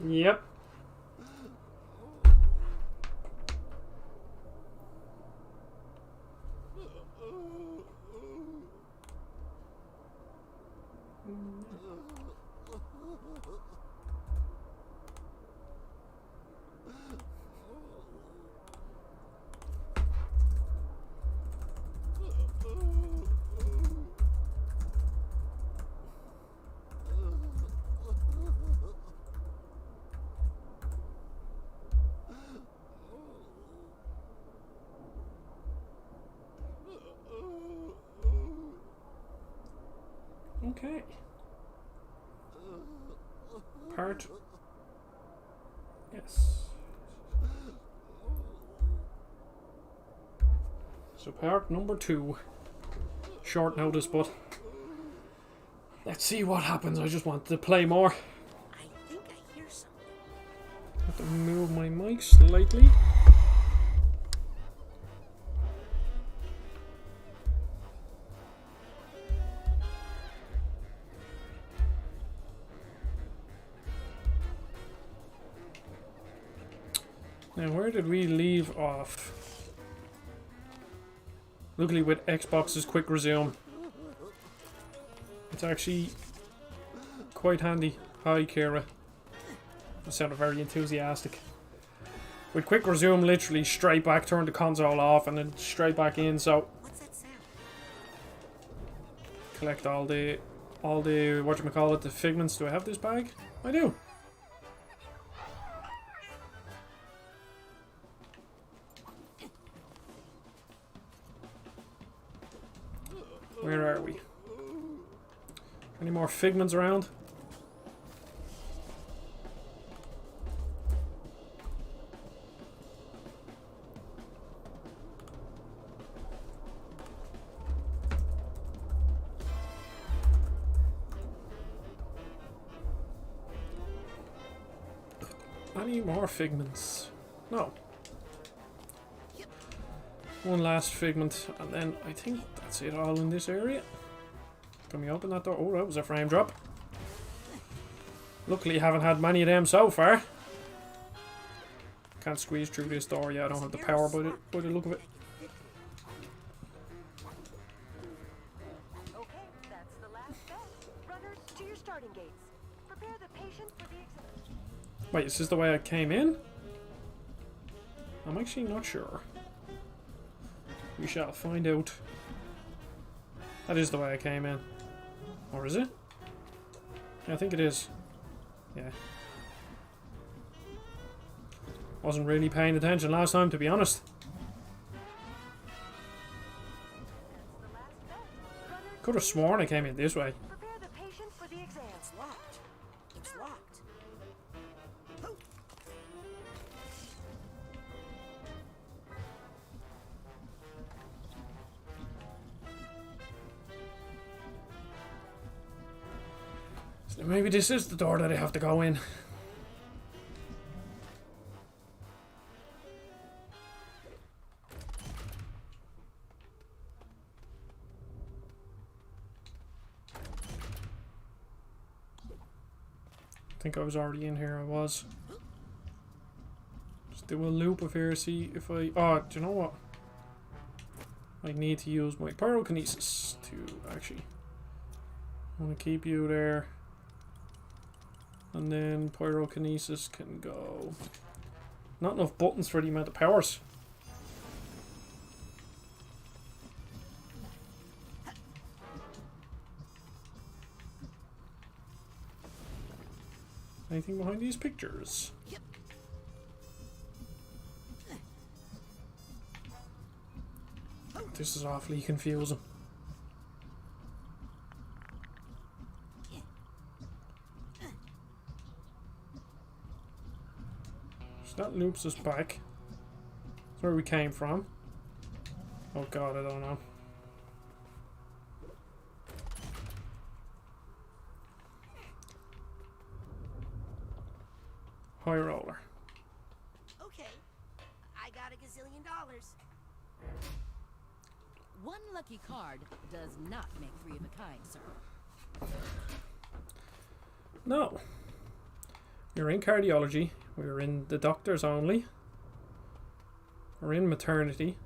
Yep. Okay. Part. Yes. So part number 2. Short notice, but let's see what happens. I just want to play more. I think I hear something. Have to move my mic slightly. Now, where did we leave off? Luckily, with Xbox's quick resume, it's actually quite handy. Hi, Kira. I sounded very enthusiastic. With quick resume, literally straight back, turn the console off, and then straight back in. So, What's that sound? collect all the whatchamacallit, the figments. Do I have this bag? I do. Where are we? Any more figments around? Any more figments? No. One last figment, and then I think that's it all in this area. Can we open that door? Oh, that was a frame drop. Luckily, haven't had many of them so far. Can't squeeze through this door. Yeah, I don't have the power by the look of it. Okay, that's the last step. Runners, to your starting gates. Prepare the patient for the exam. Wait, is this the way I came in? I'm actually not sure. We shall find out. That is the way I came in. Or is it? Yeah, I think it is. Yeah. Wasn't really paying attention last time, to be honest. That's the last step. Runners, Could have sworn I came in this way. prepare the patient for the exam. It's locked. It's locked. So maybe this is the door that I have to go in. I think I was already in here. I was. Just do a loop of here, see if I... Oh, do you know what? I need to use my pyrokinesis to actually... I want to keep you there. And then pyrokinesis can go... Not enough buttons for the amount of powers. Anything behind these pictures? Yep. This is awfully confusing. So that loops us back. That's where we came from. Oh god, I don't know. High roller. Okay. I got $1 gazillion. One lucky card does not make 3 of a kind, sir. No. We're in cardiology. We're in the doctors only. We're in maternity.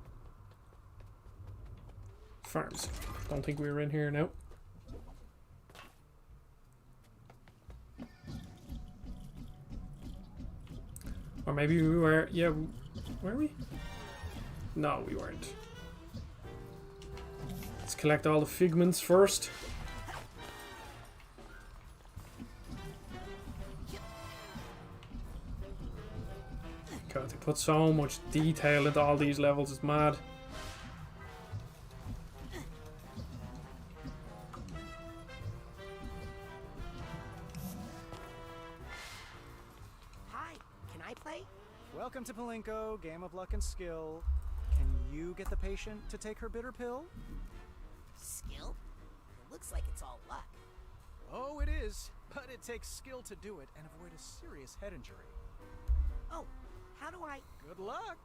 Farms. Don't think we were in here now. Or maybe we were. Yeah, were we? No, we weren't. Let's collect all the figments first. God, they put so much detail into all these levels, it's mad. Hi, can I play? Welcome to Palinko, game of luck and skill. Can you get the patient to take her bitter pill? Skill? It looks like it's all luck. Oh, it is, but it takes skill to do it and avoid a serious head injury. Oh, how do I... Good luck!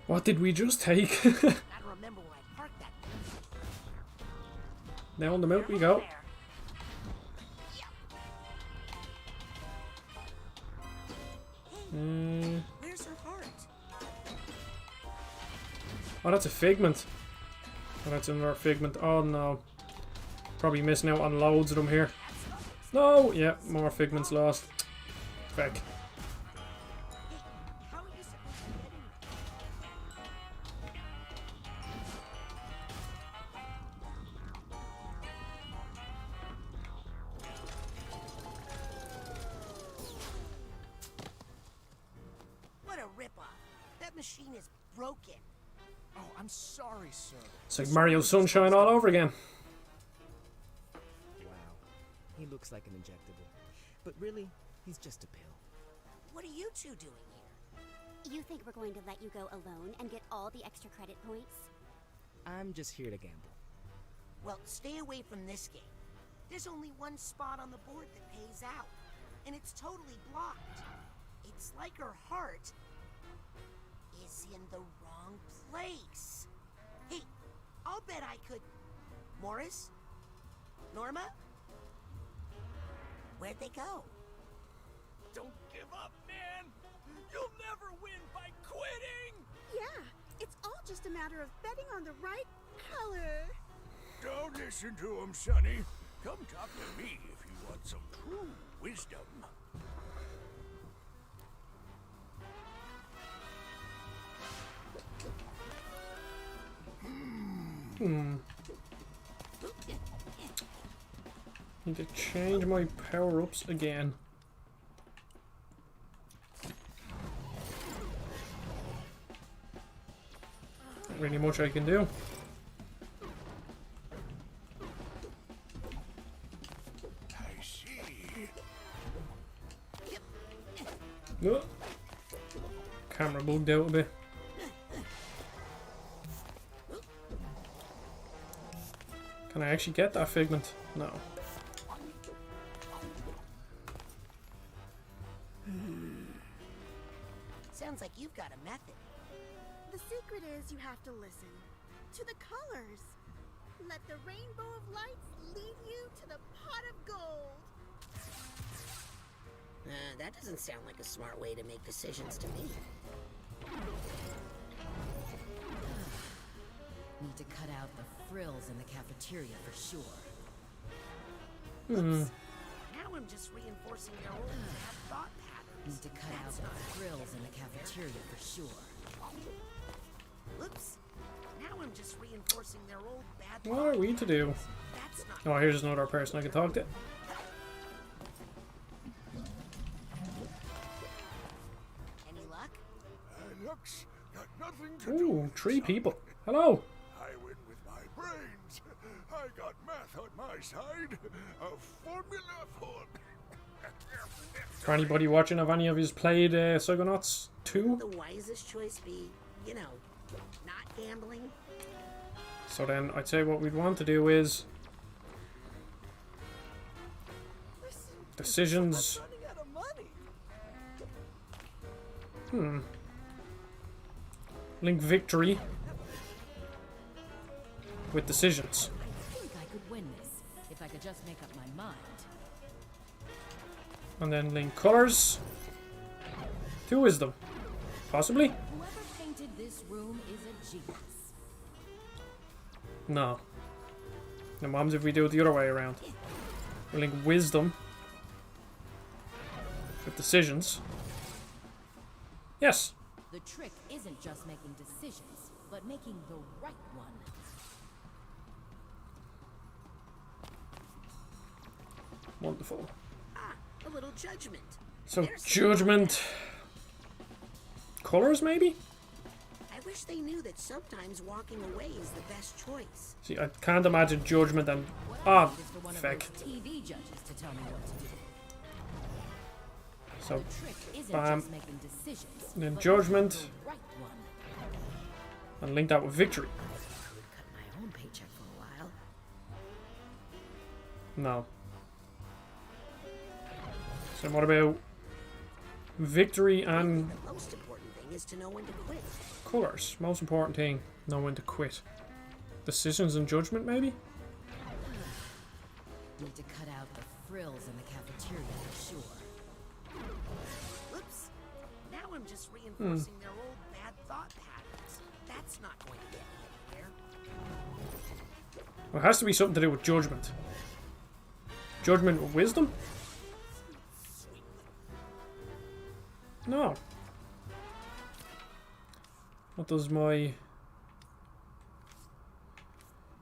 What did we just take? Gotta remember where I parked that. Down the milk we go. There. Hey, where's her heart? Oh, that's a figment. Oh, that's another figment. Oh no. Probably missing out on loads of them here. No! Yeah, more figments lost. Feck. How are you supposed to get in? What a ripoff. That machine is broken. Oh, I'm sorry, sir. It's like Mario Sunshine all over again. Wow, he looks like an injectable. But really, he's just a pill. What are you two doing here? You think we're going to let you go alone and get all the extra credit points? I'm just here to gamble. Well, stay away from this game. There's only one spot on the board that pays out, and it's totally blocked. It's like her heart is in the wrong place. Hey, I'll bet I could... Morris? Norma? Where'd they go? Don't give up, man! You'll never win by quitting! Yeah, it's all just a matter of betting on the right color. Don't listen to him, Sonny. Come talk to me if you want some true wisdom. Need to change my power-ups again. Not really much I can do. I see. Oh. Camera bugged out a bit. Can I actually get that figment? No. Sounds like you've got a method. The secret is you have to listen to the colors. Let the rainbow of lights lead you to the pot of gold. That doesn't sound like a smart way to make decisions to me. Need to cut out the frills in the cafeteria for sure. Now I'm just reinforcing their old bad thought patterns. Need to cut out the frills in the cafeteria for sure. Whoops. Now I'm just reinforcing their old bad What are we to do? That's not Oh, here's another person I can talk to. any luck. Looks got nothing to do Ooh, with 3 the people. Hello. I win with my brains. I got math on my side. A formula for... For anybody watching, have any of you played Psychonauts 2? The wisest choice be, you know, not gambling. So then I'd say what we'd want to do is decisions. Running out of money. Link victory with decisions. I think I could win this if I could just make up my mind. And then link colors to wisdom. Possibly? Whoever painted this room is a genius. No. The moms if we do it the other way around. We link wisdom with decisions. Yes. The trick isn't just making decisions, but making the right one. Wonderful. Ah, a little judgment. So There's judgment. Colors maybe? I wish they knew that sometimes walking away is the best choice. See, I can't imagine judgment and What I ah, need is for one of feck. those TV judges to tell me what to do. So The trick isn't bam. just making decisions, Then but judgment. making the right one. And link that with victory. I would cut my own paycheck for a while. No. So what about victory and The most important thing is to know when to quit. colors? Most important thing, know when to quit. Decisions and judgment maybe? Need to cut out the frills in the cafeteria for sure. Whoops. Now I'm just reinforcing their old bad thought patterns. That's not going to get me anywhere. Well, it has to be something to do with judgment. Judgment with wisdom? No. What does my...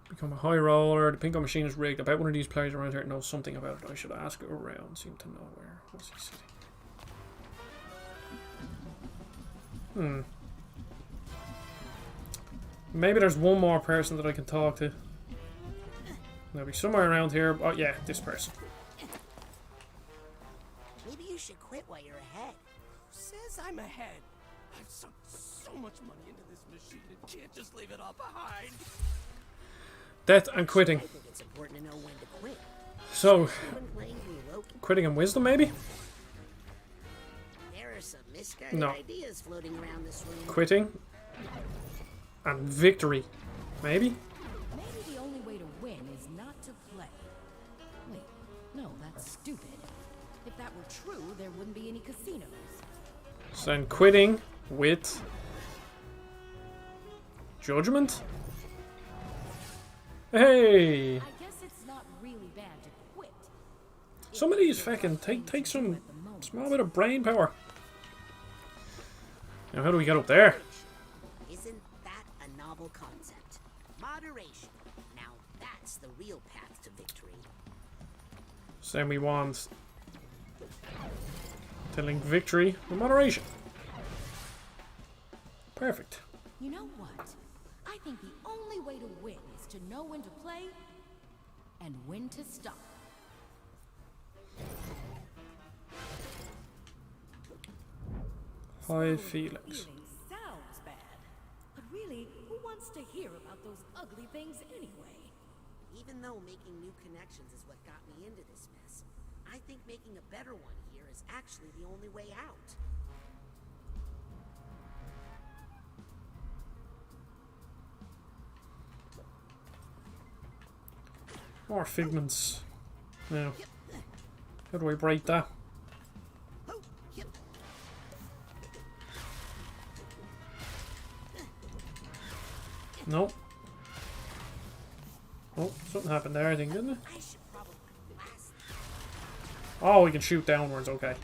Become a high roller. The pinko machine is rigged. I bet one of these players around here knows something about it. I should ask around. Seem to know where. What's he sitting? Maybe there's one more person that I can talk to. There'll be somewhere around here. Oh yeah, this person. Maybe you should quit while you're ahead. Says I'm ahead. I've sunk so much money into this machine and can't just leave it all behind. Death and quitting. I think it's important to know when to quit. So, You've been playing through Loki. quitting and wisdom maybe? There are some misguided No. ideas floating around this room. Quitting and victory. Maybe? Maybe the only way to win is not to play. Wait, no, that's stupid. If that were true, there wouldn't be any casinos. So then quitting with judgment? Hey! I guess it's not really bad to quit. Some of these fucking take some small bit of brain power. Now how do we get up there? Isn't that a novel concept? Moderation. Now that's the real path to victory. So then we want to link victory with moderation. Perfect. You know what? I think the only way to win is to know when to play and when to stop. High feelings. Feeling sounds bad. But really, who wants to hear about those ugly things anyway? Even though making new connections is what got me into this mess, I think making a better one here is actually the only way out. More figments. Now, how do I break that? Nope. Oh, something happened there, I think, didn't it? I should probably blast Oh, we can shoot downwards, okay.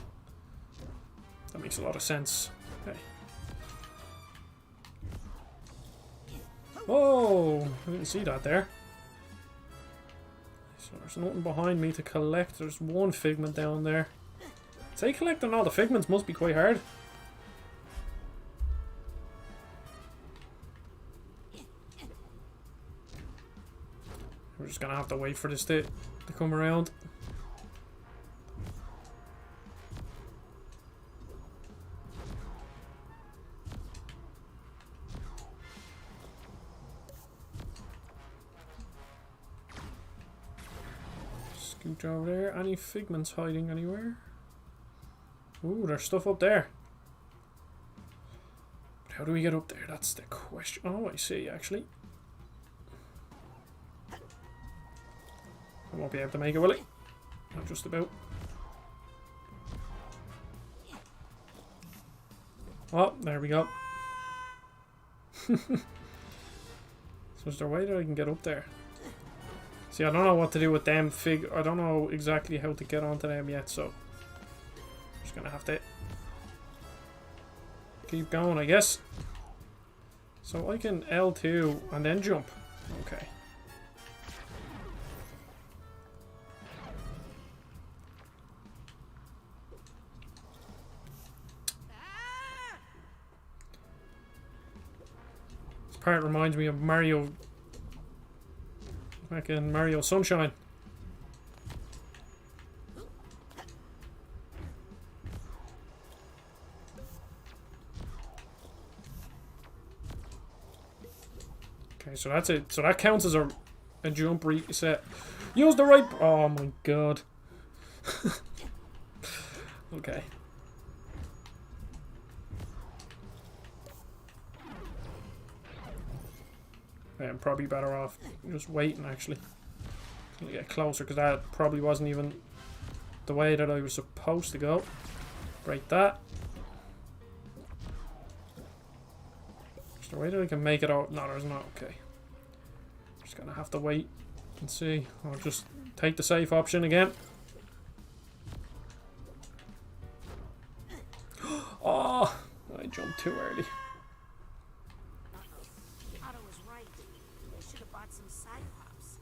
That makes a lot of sense. Okay. Whoa! I didn't see that there. So there's nothing behind me to collect. There's one figment down there. Say collecting all the figments must be quite hard. We're just gonna have to wait for this to come around. Scooch over there. Any figments hiding anywhere? Ooh, there's stuff up there. How do we get up there? That's the question. Oh, I see, actually. I won't be able to make it, will I? Not just about. Oh, there we go. So is there a way that I can get up there? See, I don't know what to do with them I don't know exactly how to get onto them yet, so I'm just gonna have to keep going, I guess. So I can L2 and then jump. Okay. This part reminds me of Mario. Back in Mario Sunshine. Okay, so that's it. So that counts as a jump reset. Use the right... Oh my god. Okay. I'm probably better off just waiting, actually. To get closer, because that probably wasn't even the way that I was supposed to go. Break that. Is there a way that I can make it out? No, there's not. Okay. Just gonna have to wait and see. I'll just take the safe option again. Oh, I jumped too early. Otto was right. I should have bought some Psychonauts.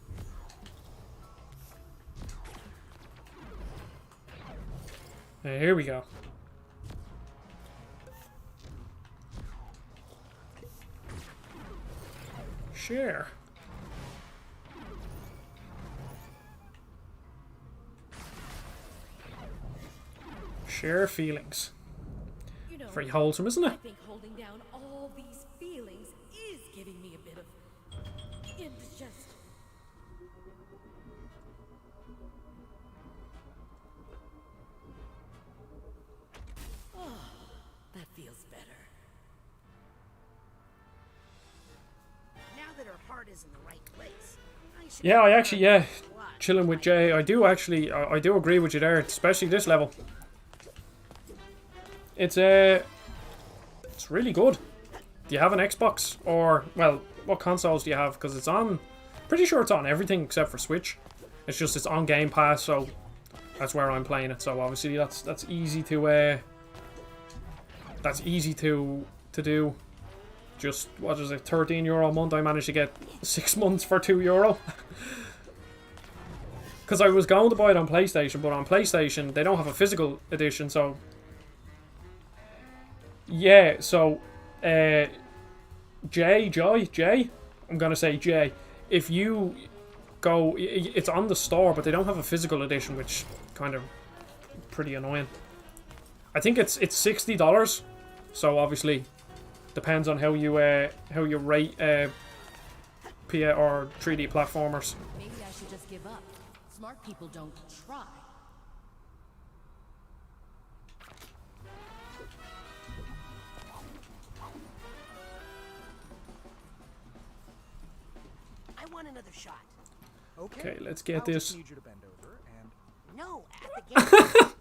Here we go. Share. Share feelings. You know, Very wholesome, isn't I it? think holding down all these feelings is giving me a bit of indigestion. Oh, that feels better. Now that her heart is in the right place, I should Yeah, I actually, chilling with Jay. I do actually, I do agree with you there, especially this level. It's really good. Do you have an Xbox? Or, well, what consoles do you have? Because it's on, pretty sure it's on everything except for Switch. It's just, it's on Game Pass, so that's where I'm playing it. So obviously that's easy to, do. Just, what is it, €13 a month. I managed to get 6 months for €2. Because I was going to buy it on PlayStation, but on PlayStation, they don't have a physical edition, so... Yeah, so... Jay, I'm gonna say Jay. If you go... It's on the store, but they don't have a physical edition, which kind of pretty annoying. I think it's $60, so obviously... Depends on how you rate PA or 3D platformers. Maybe I should just give up. Smart people don't try. I want another shot. Okay, let's get I'll this. just need you to bend over and... No, at the game.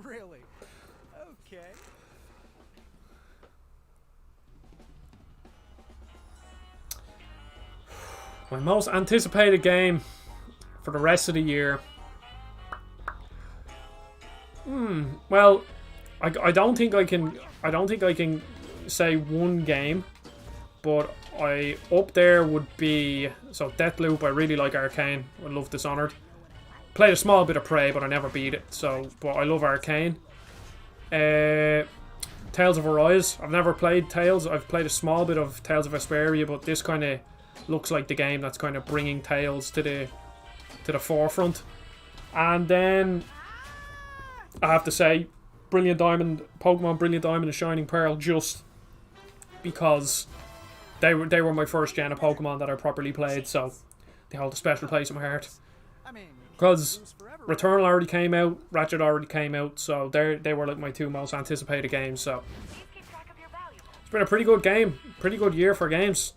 Really? Okay. My most anticipated game for the rest of the year. Well, I don't think I can say one game, but up there would be, so Deathloop. I really like Arcane. I love Dishonored. Played a small bit of Prey, but I never beat it. So, but I love Arcane. Tales of Arise. I've never played Tales. I've played a small bit of Tales of Vesperia, but this kind of looks like the game that's kind of bringing Tales to the forefront. And then I have to say, Pokemon Brilliant Diamond and Shining Pearl, just because they were my first gen of Pokemon that I properly played, so they hold a special place in my heart. Because Returnal already came out, Ratchet already came out, so they were like my two most anticipated games. So It's been a pretty good game. Pretty good year for games.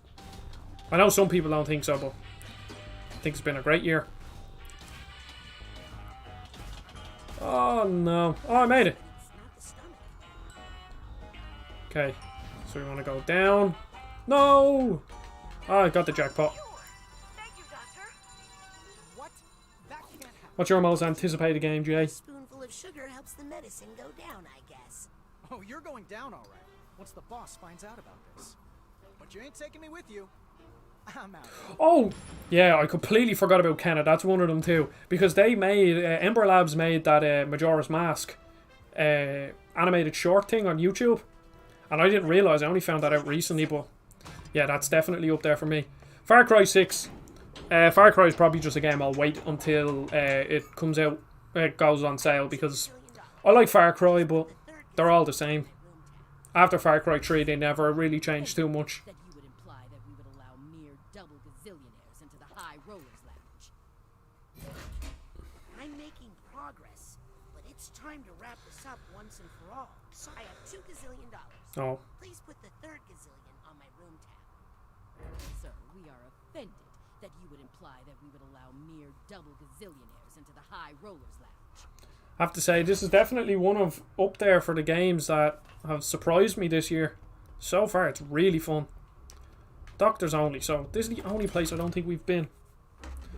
I know some people don't think so, but I think it's been a great year. Oh no. Oh, I made it. Okay. So we want to go down. No! Oh, I got the jackpot. Thank you, Doctor. What? That can't happen. What's your most anticipated game, Jay? A spoonful of sugar helps the medicine go down, I guess. Oh, you're going down all right. Once the boss finds out about this. But you ain't taking me with you. I'm out. Oh! Yeah, I completely forgot about Kenna. That's one of them too. Because they made... Ember Labs made that Majora's Mask animated short thing on YouTube. And I didn't realise. I only found that out recently, but... Yeah, that's definitely up there for me. Far Cry 6. Far Cry is probably just a game I'll wait until it comes out. It goes on sale, because I like Far Cry, but they're all the same. After Far Cry 3, they never really changed too much. That you would imply that we would allow mere double gazillionaires into the High Rollers Lounge. I'm making progress, but it's time to wrap this up once and for all. So I have $2 gazillion. Oh. Please put the third gazillion on my room tab. Sir, we are offended that you would imply that we would allow mere double gazillionaires into the High Rollers Lounge. I have to say, this is definitely one of up there for the games that have surprised me this year. So far, it's really fun. Doctors Only, so this is the only place I don't think we've been.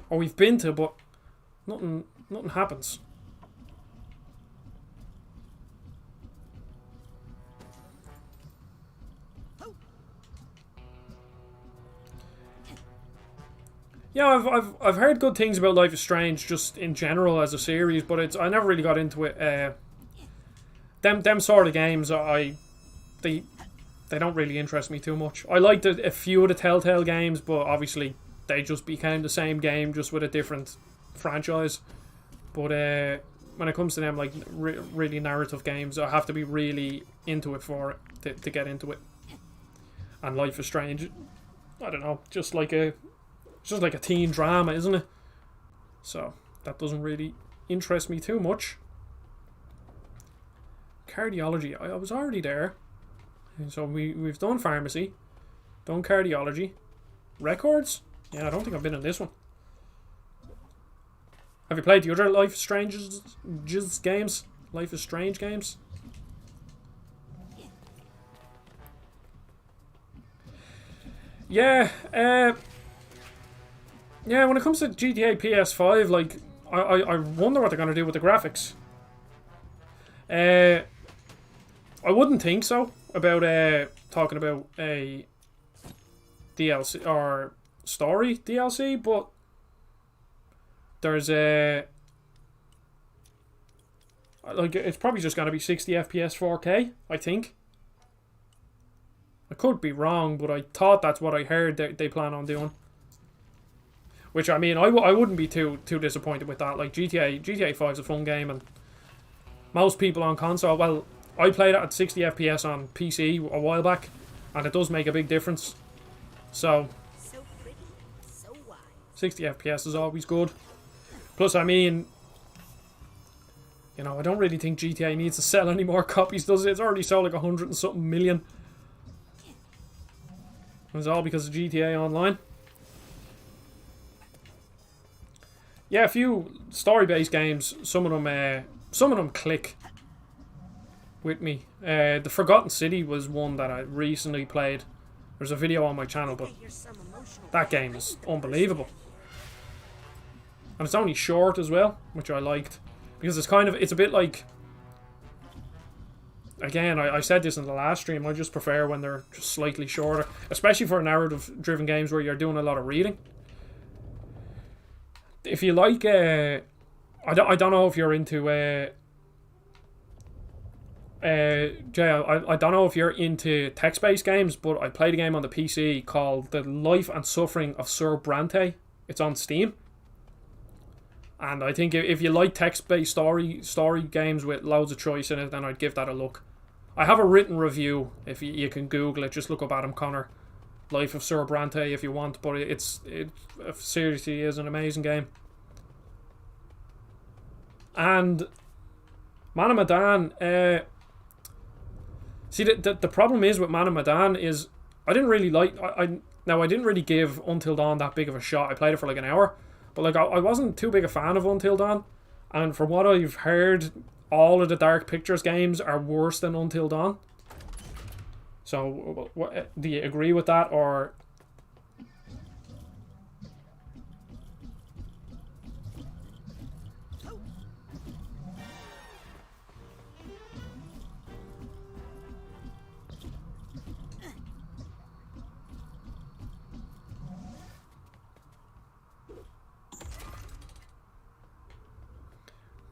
Or we've been to, but nothing happens. Yeah, I've heard good things about Life is Strange just in general as a series, but I never really got into it. Them sort of games, they don't really interest me too much. I liked a few of the Telltale games, but obviously they just became the same game just with a different franchise. But when it comes to them, like really narrative games, I have to be really into it for it to get into it. And Life is Strange, I don't know, just like a teen drama, isn't it? So that doesn't really interest me too much. Cardiology, I was already there. And so we've done pharmacy, done cardiology, records. Yeah, I don't think I've been in this one. Have you played the other Life is Strange games? Life is Strange games? Yeah, yeah, when it comes to GTA PS5, like, I wonder what they're going to do with the graphics. I wouldn't think so about talking about a DLC or story DLC, but there's like, it's probably just going to be 60 FPS 4K, I think. I could be wrong, but I thought that's what I heard they plan on doing. Which, I mean, I wouldn't be too disappointed with that. Like, GTA 5 is a fun game, and most people on console, well, I played it at 60 FPS on PC a while back, and it does make a big difference. So pretty, so wise. 60 FPS is always good. Plus, I mean, you know, I don't really think GTA needs to sell any more copies, does it? It's already sold like 100 and something million. It's all because of GTA Online. Yeah, a few story-based games. Some of them click with me. The Forgotten City was one that I recently played. There's a video on my channel, but that game is unbelievable. And it's only short as well, which I liked, because it's a bit like, again, I said this in the last stream, I just prefer when they're just slightly shorter, especially for narrative-driven games where you're doing a lot of reading. If you like, I don't know if you're into, Jay, I don't know if you're into text-based games, but I played a game on the PC called The Life and Suffering of Sir Brante. It's on Steam. And I think if you like text-based story games with loads of choice in it, then I'd give that a look. I have a written review, if you can Google it, just look up Adam Connor, Life of Sir Brante if you want, but it seriously is an amazing game. And Man of Medan, See, the problem is with Man of Medan is I didn't really like... Now, I didn't really give Until Dawn that big of a shot. I played it for like an hour. But like I wasn't too big a fan of Until Dawn. And from what I've heard, all of the Dark Pictures games are worse than Until Dawn. So, do you agree with that, or...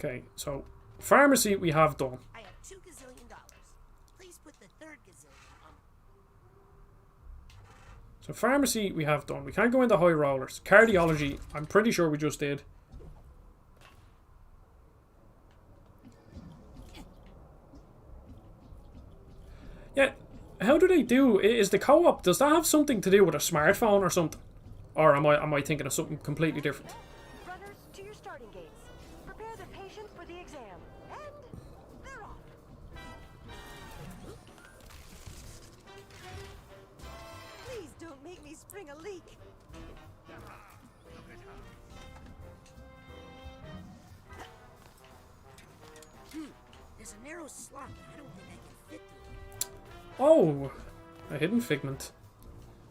Okay, so pharmacy we have done. I have $2 gazillion. Please put the third gazillion on. So pharmacy we have done. We can't go into high rollers. Cardiology, I'm pretty sure we just did. Yeah, how do they do? Is the co-op, does that have something to do with a smartphone or something? Or am I thinking of something completely different? Runners to your starting gates. Prepare the patient for the exam. And they're off. Please don't make me spring a leak. There's a narrow slot that I don't think I can fit through. Oh, a hidden figment.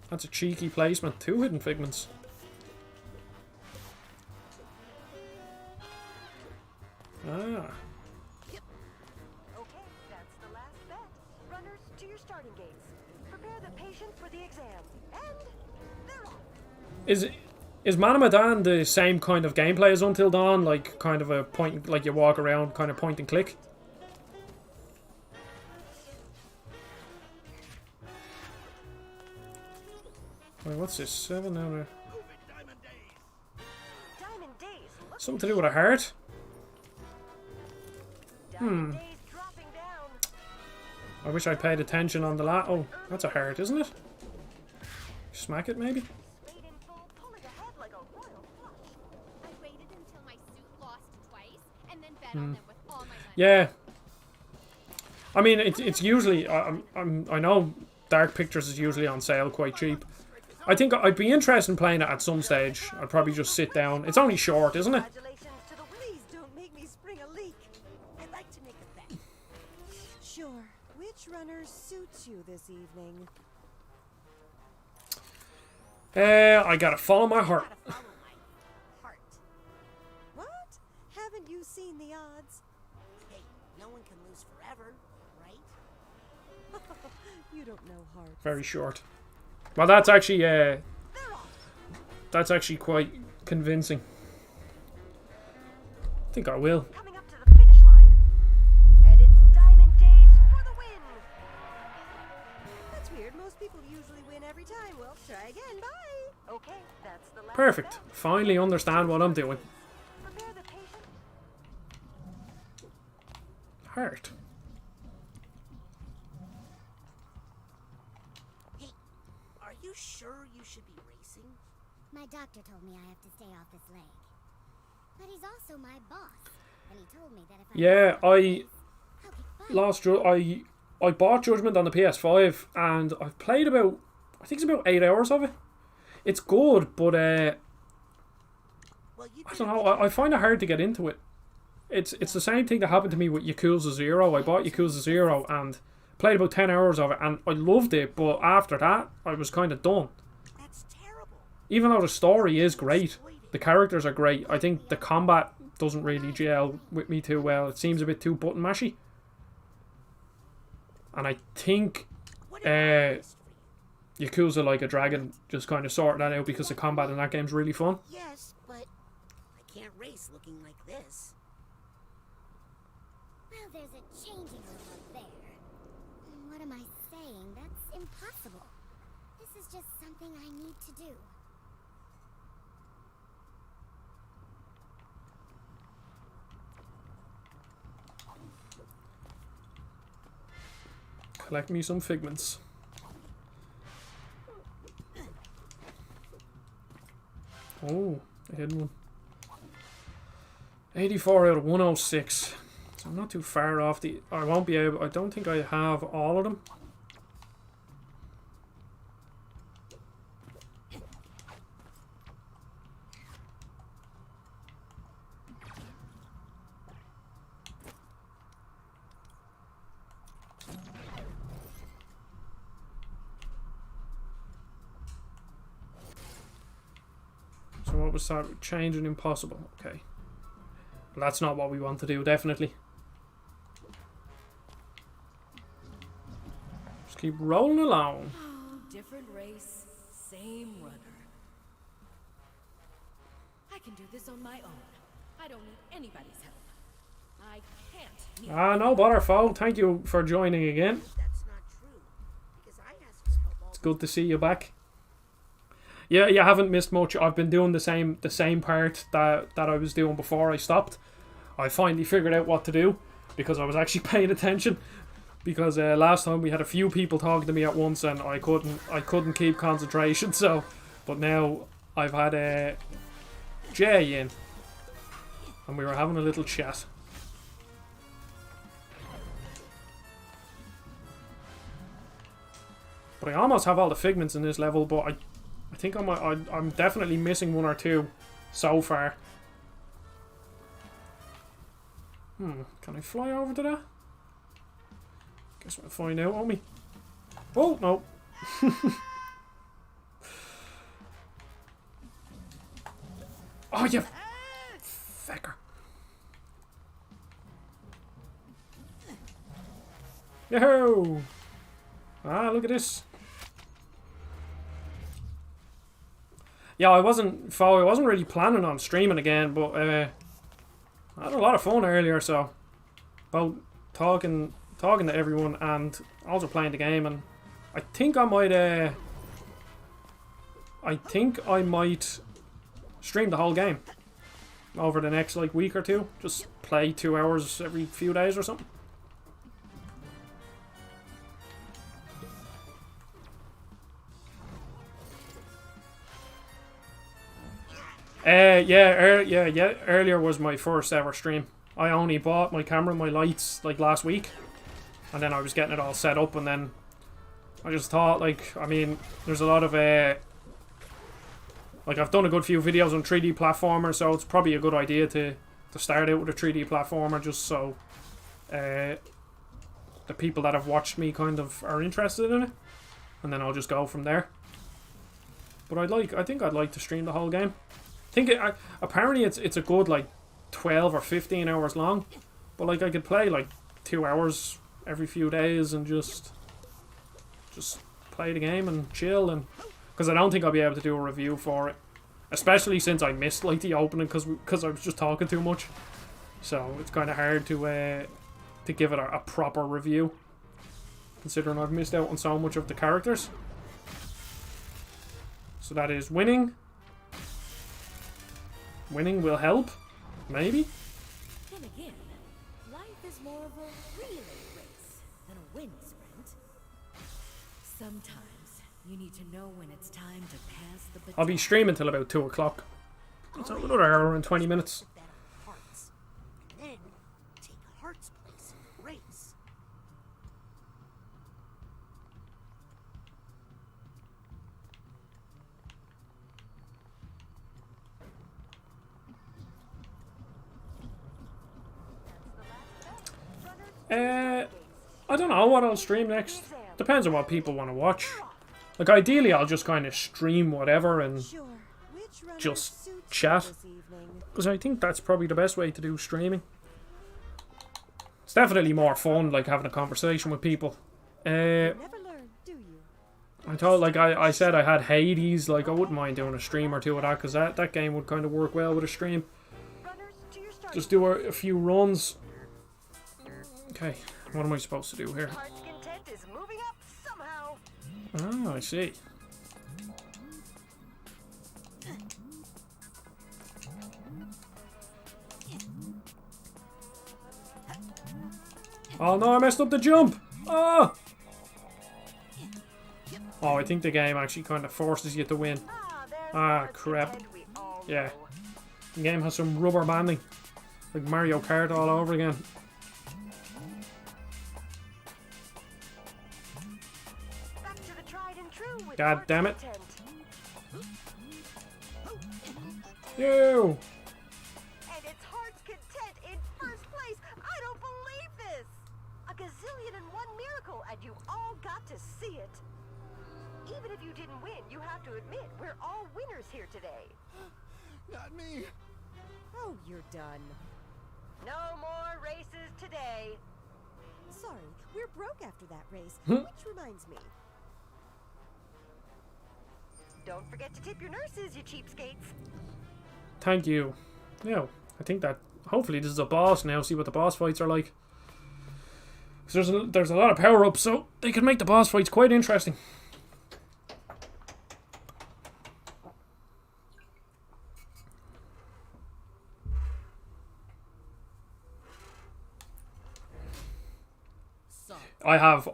That's a cheeky placement. 2 hidden figments. Ah. Yep. Okay, that's the last bet. Runners to your starting gates. Prepare the patient for the exam. And they're off. Is Man of Medan the same kind of gameplay as Until Dawn? Like, kind of a point, like you walk around, kind of point and click? Wait, what's this? 7 out of... Diamond Days. Something to do with a heart? Diamond Days dropping down. I wish I paid attention on the oh, that's a heart, isn't it? Smack it, maybe? Made in full, pulling ahead like a royal flush. I waited until my suit lost twice, and then bet on them with all my money. Yeah. I mean, it's usually... I know Dark Pictures is usually on sale quite cheap. I think I'd be interested in playing it at some stage. I'd probably just sit down. It's only short, isn't it? Congratulations to the Please don't make me spring a leak. I'd like to make a bet. Sure. Which runner suits you this evening? I gotta follow my heart. Gotta follow my heart. What? Haven't you seen the odds? Hey, no one can lose forever, right? You don't know hearts. Very short. Well, that's actually quite convincing. I think I will. Coming up to the finish line. And it's Diamond Days for the win. That's weird. Most people usually win every time. Well, try again. Bye. Okay, that's the last. Perfect. Finally understand what I'm doing. Prepare the patient. Heart. Hey, are you sure you should be racing? My doctor told me I have to stay off this leg. But he's also my boss, and he told me that if I Yeah, I I'll be fine. I bought Judgment on the PS5 and I've played about, I think it's about 8 hours of it. It's good, but Well, you I don't know. I find it hard to get into it. It's the same thing that happened to me with Yakuza 0. I bought Yakuza 0 and played about 10 hours of it and I loved it, but after that I was kind of done. That's terrible. Even though the story is great, the characters are great, I think the combat doesn't really gel with me too well. It seems a bit too button mashy. And I think What if I raced for you? Yakuza Like a Dragon just kind of sorted that out because the combat in that game's really fun. Yes, but I can't race looking like this. Well, there's a changing room up there. What am I saying? That's impossible. This is just something I need to do. Collect me some figments. Oh, a hidden one. 84 out of 106. So I'm not too far off the... I won't be able... I don't think I have all of them. So what was that? Changing impossible. Okay. Well, that's not what we want to do, definitely. Just keep rolling along. Different race, same runner. I can do this on my own. I don't need anybody's help. I can't need Ah, no bother, foe. Thank you for joining again. That's not true. Because I asked for help all It's good to see you back. Yeah, you haven't missed much. I've been doing the same part that I was doing before I stopped. I finally figured out what to do because I was actually paying attention. Because last time we had a few people talking to me at once and I couldn't keep concentration. So, but now I've had Jay in and we were having a little chat. But I almost have all the figments in this level, but I think I'm definitely missing one or two so far. Can I fly over to that? Guess we'll find out, won't we? Oh, no. Oh, you fecker. Yo! Ah, look at this. Yeah, I wasn't really planning on streaming again, but I had a lot of fun earlier, so both talking to everyone and also playing the game, and I think I might stream the whole game over the next like week or two. Just play 2 hours every few days or something. Earlier was my first ever stream. I only bought my camera and my lights like last week, and then I was getting it all set up, and then I just thought, like, I mean, there's a lot of like, I've done a good few videos on 3D platformers, so it's probably a good idea to start out with a 3D platformer, just so the people that have watched me kind of are interested in it, and then I'll just go from there. But I think I'd like to stream the whole game. Apparently it's a good like 12 or 15 hours long, but like I could play like 2 hours every few days and just play the game and chill, and because I don't think I'll be able to do a review for it, especially since I missed like the opening because I was just talking too much, so it's kind of hard to give it a proper review considering I've missed out on so much of the characters. So that is winning. Winning will help, maybe. Then again, life is more of a relay race than a wind sprint. Sometimes you need to know when it's time to pass the baton. I'll be streaming till about 2 o'clock. So another hour and 20 minutes. hearts. And then take heart's place in the race. I don't know what I'll stream next. Depends on what people want to watch. Like, ideally, I'll just kind of stream whatever and just chat. Because I think that's probably the best way to do streaming. It's definitely more fun, like, having a conversation with people. I thought, like, I said I had Hades. Like, I wouldn't mind doing a stream or two of that, because that game would kind of work well with a stream. Just do a few runs. Okay, what am I supposed to do here? Oh, I see. Oh no, I messed up the jump! Oh! Oh, I think the game actually kind of forces you to win. Ah, crap. Yeah. The game has some rubber banding. Like Mario Kart all over again. with God heart's damn it. content. You! And it's heart's content in first place. I don't believe this. A gazillion and one miracle, and you all got to see it. Even if you didn't win, you have to admit we're all winners here today. Not me. Oh, you're done. No more races today. Sorry, we're broke after that race. Hmm. Which reminds me. Don't forget to tip your nurses, you cheapskates. Thank you. Yeah, I think that hopefully this is a boss now. See what the boss fights are like. 'Cause there's a lot of power ups, so they can make the boss fights quite interesting. I have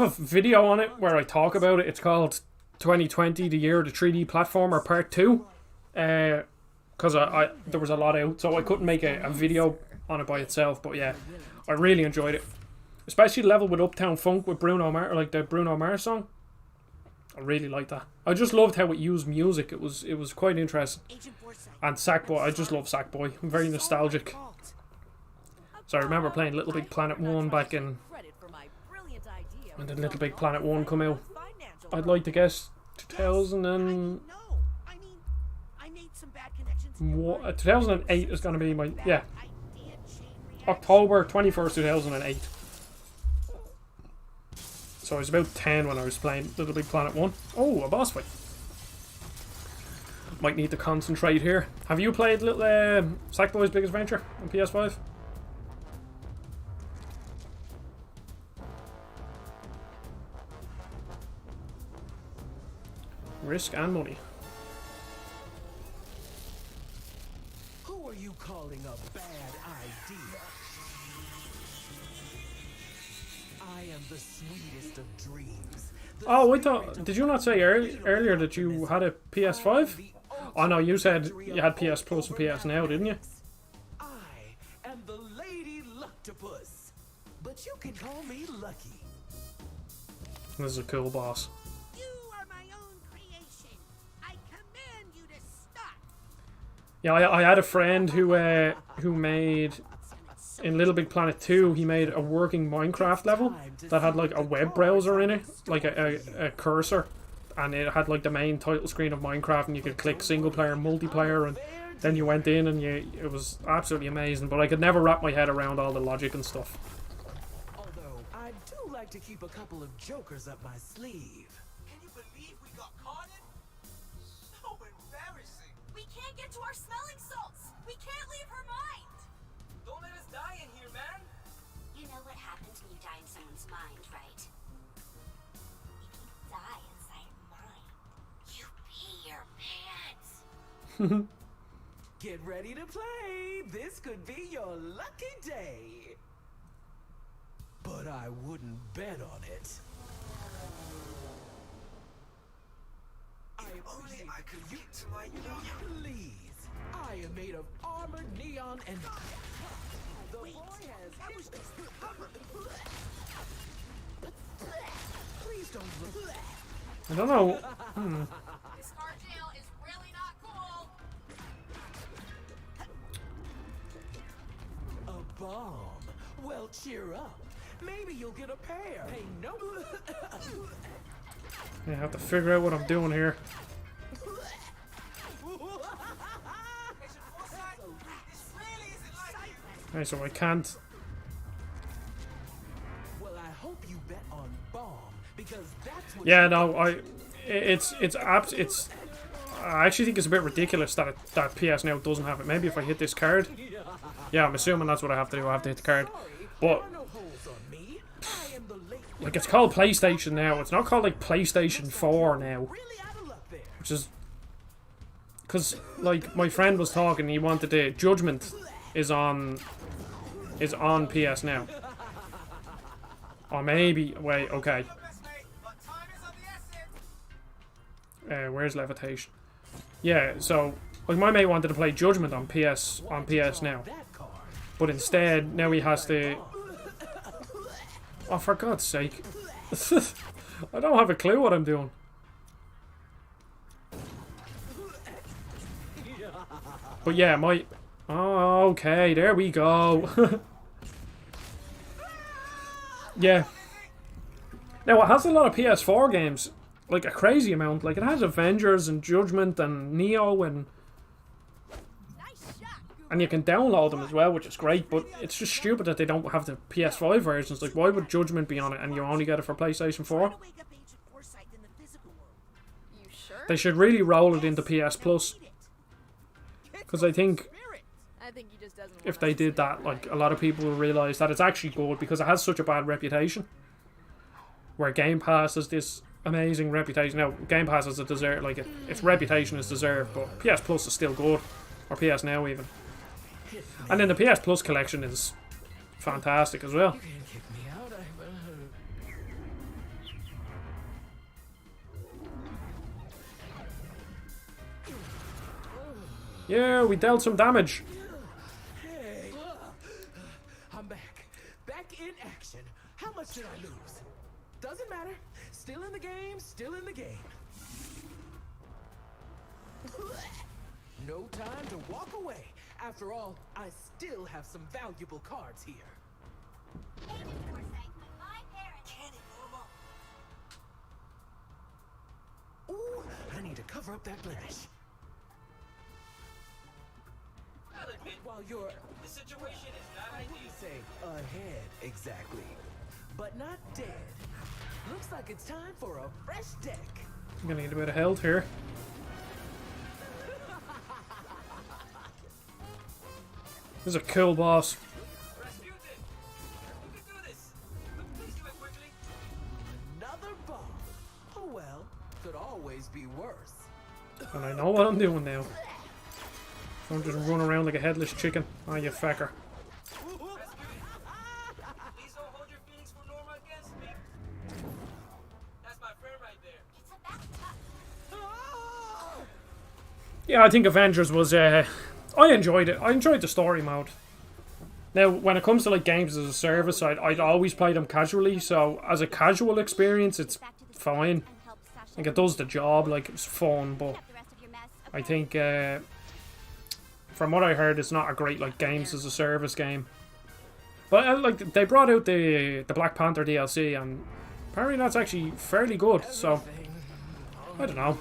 a video on it where I talk about it. It's called 2020, the year of the 3D platformer part 2. Because there was a lot out, so I couldn't make a video on it by itself. But yeah, I really enjoyed it, especially the level with Uptown Funk with Bruno Mars, like the Bruno Mars song. I really liked that. I just loved how it used music. It was quite interesting. And Sackboy, I just love Sackboy. I'm very nostalgic. So I remember playing Little Big Planet 1 back in when did Little Big Planet 1 come out? I'd like to guess 2008 is going to be my, yeah, October 21st 2008. So I was about 10 when I was playing Little Big Planet 1. Oh, a boss fight. Might need to concentrate here. Have you played Little Sackboy's Big Adventure on PS5? Risk and money. Who are you calling a bad idea? I am the sweetest of dreams. Oh, I thought, did you not say earlier that you had a PS5? Oh no, you said you had PS Plus and PS Now, didn't you? I am the Lady Luctopus, but you can call me Lucky. This is a cool boss. Yeah, I had a friend who made, in Little Big Planet 2, he made a working Minecraft level that had like a web browser in it, like a cursor, and it had like the main title screen of Minecraft, and you could click single player, multiplayer, and then you went in and it was absolutely amazing, but I could never wrap my head around all the logic and stuff. Although I do like to keep a couple of jokers up my sleeve. Can you believe we got caught in? So embarrassing. We can't get to our smelling salts. We can't leave her mind. Don't let us die in here, man. You know what happens when you die in someone's mind, right? If you die inside mine, you pee your pants. Get ready to play. This could be your lucky day. But I wouldn't bet on it. Only I could get to my Please. I am made of armored neon and the boy has Please don't look. I don't know. This car jail is really not cool. A bomb. Well, cheer up. Maybe you'll get a pair. Hey, no. I have to figure out what I'm doing here. Okay, so I can't. Well, I hope you bet on bomb because that's what. Yeah, no, I actually think it's a bit ridiculous that that PS Now doesn't have it. Maybe if I hit this card. Yeah, I'm assuming that's what I have to do. I have to hit the card. But like, it's called PlayStation Now. It's not called like PlayStation 4 now. Which is because like my friend was talking, he wanted the Judgment is on PS Now. Or maybe wait, okay. Where's Levitation? Yeah, so like my mate wanted to play Judgment on PS Now, but instead now he has to. Oh, for God's sake! I don't have a clue what I'm doing. But yeah, my... Oh, okay, there we go. Yeah. Now, it has a lot of PS4 games. Like, a crazy amount. Like, it has Avengers and Judgment and Neo and... And you can download them as well, which is great, but it's just stupid that they don't have the PS5 versions. Like, why would Judgment be on it and you only get it for PlayStation 4? They should really roll it into PS Plus. Because I think if they did that, like, a lot of people will realise that it's actually good because it has such a bad reputation. Where Game Pass has this amazing reputation. Now, Game Pass has a deserved, like, its reputation is deserved, but PS Plus is still good. Or PS Now, even. And then the PS Plus collection is fantastic as well. Yeah, we dealt some damage. Hey, I'm back. Back in action. How much did I lose? Doesn't matter. Still in the game, still in the game. No time to walk away. After all, I still have some valuable cards here. Agent Forsyth with my parents. Can't ignore them. Ooh, I need to cover up that blemish. I'll admit, While you're, the situation is not I ideal. wouldn't say ahead exactly, but not dead. Looks like it's time for a fresh deck. I'm gonna need a bit of health here. This is a cool boss. Rasputin, you can do this. But please do it quickly. Another bomb. Oh well, could always be worse. And I know what I'm doing now. Don't just run around like a headless chicken. Oh, you fecker. Rasputin, please don't hold your feelings for Norma against me. That's my friend right there. It's about time. Yeah, I think Avengers was, I enjoyed it. I enjoyed the story mode. Now, when it comes to, like, games as a service, I'd always play them casually, so as a casual experience, it's fine. Like, it does the job, like, it's fun, but I think, from what I heard, it's not a great, like, games as a service game. But, like, they brought out the Black Panther DLC, and apparently that's actually fairly good, so I don't know.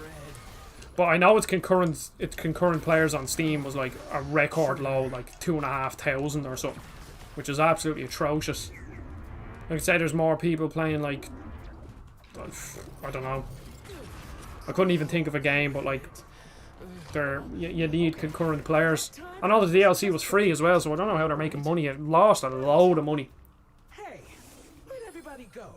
But I know its concurrent players on Steam was like a record low, like 2,500 or something, which is absolutely atrocious. Like I say, there's more people playing, like, I don't know. I couldn't even think of a game, but like, you need concurrent players. I know the DLC was free as well, so I don't know how they're making money. It lost a load of money. Hey, where'd everybody go?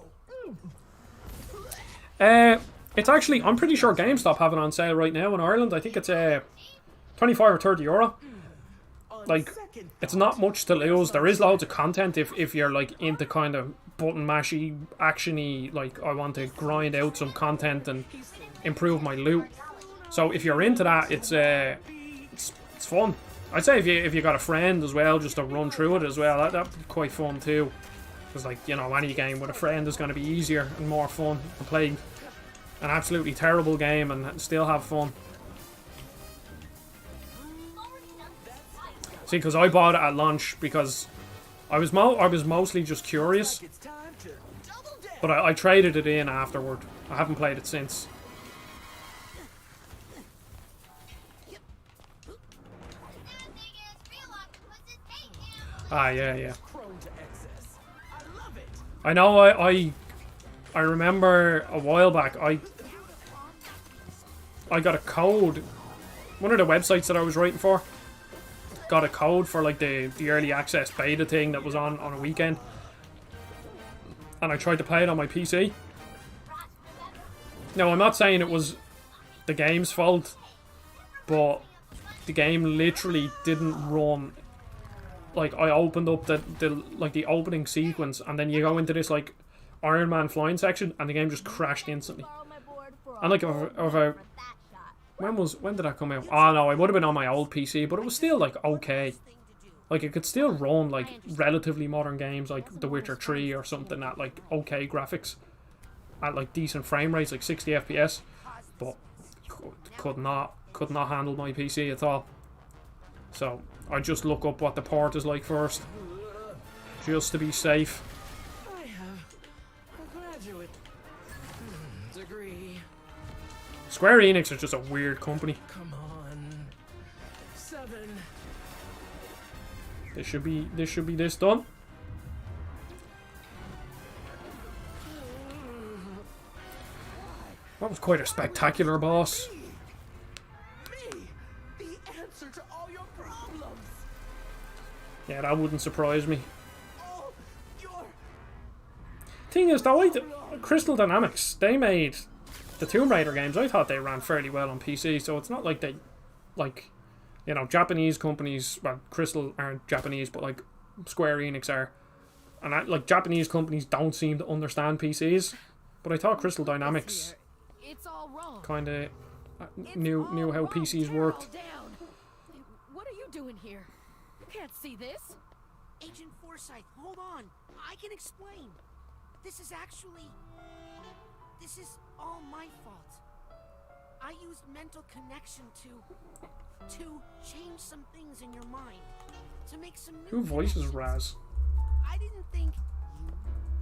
It's actually, I'm pretty sure GameStop have it on sale right now in Ireland. I think it's 25 or 30 euro. Like, it's not much to lose. There is loads of content if you're like into kind of button mashy, actiony, like I want to grind out some content and improve my loot. So if you're into that, it's fun. I'd say if you got a friend as well, just to run through it as well, that'd be quite fun too. Because, like, you know, any game with a friend is going to be easier and more fun to play an absolutely terrible game and still have fun. See, because I bought it at launch because I was mostly just curious, but I traded it in afterward. I haven't played it since. Ah, yeah. I know. I remember a while back. I got a code. One of the websites that I was writing for got a code for like the early access beta thing that was on a weekend, and I tried to play it on my PC. Now, I'm not saying it was the game's fault, but the game literally didn't run. Like, I opened up the opening sequence, and then you go into this like Iron Man flying section, and the game just crashed instantly. And like, when did that come out? Oh no, it would have been on my old PC, but it was still like okay. Like, it could still run like relatively modern games like The Witcher 3 or something at like okay graphics. at like decent frame rates, like 60 FPS, but could not handle my PC at all. So I just look up what the port is like first, just to be safe. I have a graduate degree. Square Enix is just a weird company. Come on. 7. This should be this done. That was quite a spectacular boss. Me, the answer to all your problems. Yeah, that wouldn't surprise me. All your Thing is, though, Crystal Dynamics, they made the Tomb Raider games. I thought they ran fairly well on PC, so it's not like they, like, you know, Japanese companies. Well, Crystal aren't Japanese, but like Square Enix are, and like Japanese companies don't seem to understand PCs. But I thought Crystal Dynamics It's all wrong. kind of knew how PCs worked. Down. What are you doing here? You can't see this. Agent Forsyth, hold on. I can explain. This is all my fault. I used mental connection to change some things in your mind. To make some new Who voices connections. Raz? I didn't think...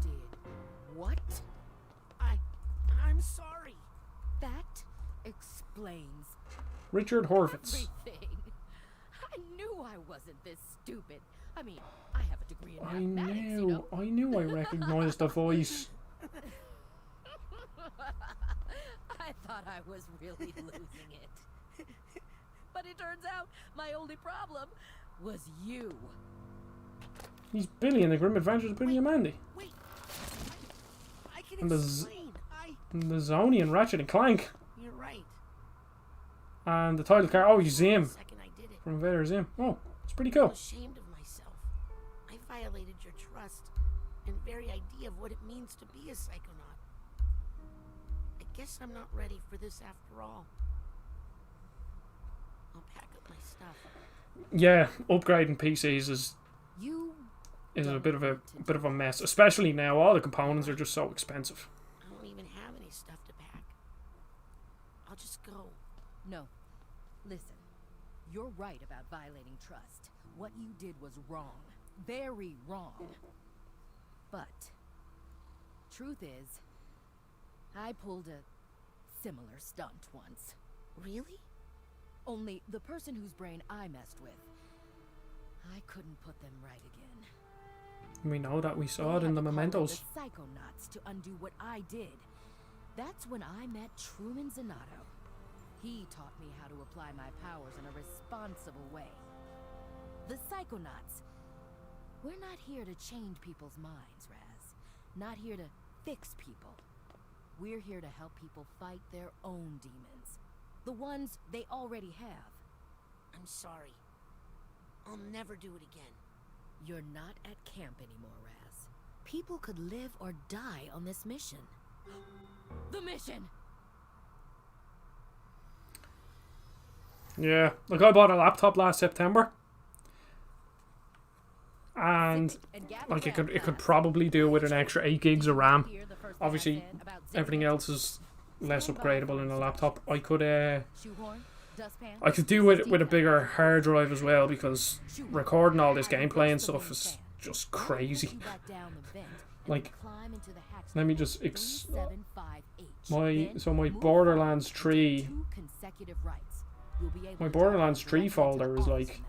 You did what? I'm sorry. That explains Richard Horvitz. everything. I knew I wasn't this stupid. I mean, I have a degree in I mathematics, you know. knew I recognised the voice. I thought I was really losing it. But it turns out my only problem was you. He's Billy in the Grim Adventures of Billy and Mandy. Wait. I can And the explain. And the Zony and Ratchet and Clank. You're right. And the title card. Oh, he's Zim. Second I did it. From Invader Zim. Oh, it's pretty I'm cool. ashamed of myself. I violated your trust and very idea of what it means to be a psychonaut. I guess I'm not ready for this after all. I'll pack up my stuff. Yeah, upgrading PCs is You a bit of a mess, especially now. All the components are just so expensive. I don't even have any stuff to pack. I'll just go. No. Listen. You're right about violating trust. What you did was wrong. Very wrong. But truth is, I pulled a similar stunt once. Really? Only the person whose brain I messed with, I couldn't put them right again. We know that. We saw it They in had the to call in Mementos. the Psychonauts to undo what I did. That's when I met Truman Zanato. He taught me how to apply my powers in a responsible way. The Psychonauts. We're not here to change people's minds, Raz. Not here to fix people. We're here to help people fight their own demons. The ones they already have. I'm sorry. I'll never do it again. You're not at camp anymore, Raz. People could live or die on this mission. The mission! Yeah, like I bought a laptop last September, and like it could probably do with an extra 8 gigs of RAM. Obviously, everything else is less upgradable in a laptop. I could do it with a bigger hard drive as well, because recording all this gameplay and stuff is just crazy. Like, let me just my Borderlands 3 folder is like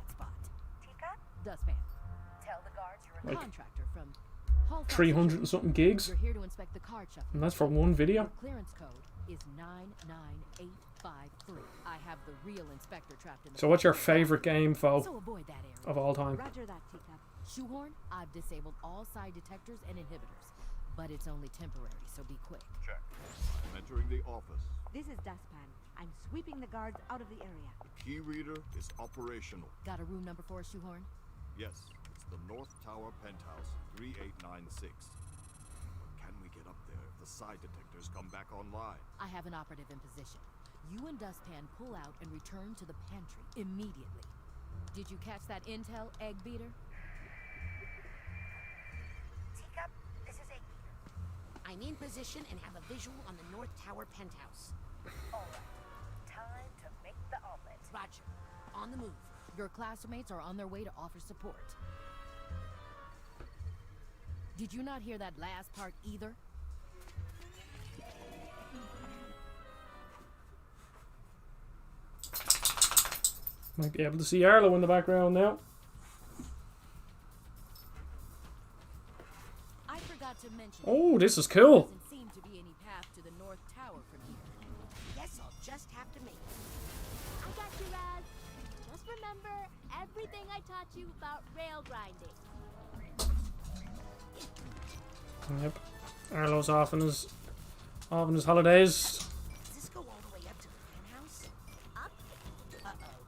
300 and something gigs, and that's for one video. Clearance code is 99853. I have the real inspector trapped in the So what's your favorite game, Fo, So avoid that area. of all time? Roger that, Teacup. Shoehorn, I've disabled all side detectors and inhibitors, but it's only temporary, so be quick. Check. I'm entering the office. This is Dustpan. I'm sweeping the guards out of the area. Key reader is operational. Got a room number for us, Shoehorn? Yes, it's the North Tower Penthouse, 3896. But can we get up there if the side detectors come back online? I have an operative in position. You and Dustpan pull out and return to the pantry immediately. Did you catch that intel, Egg Beater? Teacup, this is Egg Beater. I I'm in position and have a visual on the North Tower penthouse. Alright. Time to make the omelet. Roger. On the move. Your classmates are on their way to offer support. Did you not hear that last part either? Might be able to see Arlo in the background now. I forgot to mention. Oh, this is cool. Doesn't seem to be any path to the North Tower from here. Guess I'll just have to make it. I got you, Raz. Just remember everything I taught you about rail grinding. Yep. Arlo's off on his holidays. Does this go all the way up to the penthouse? Up? Uh-oh.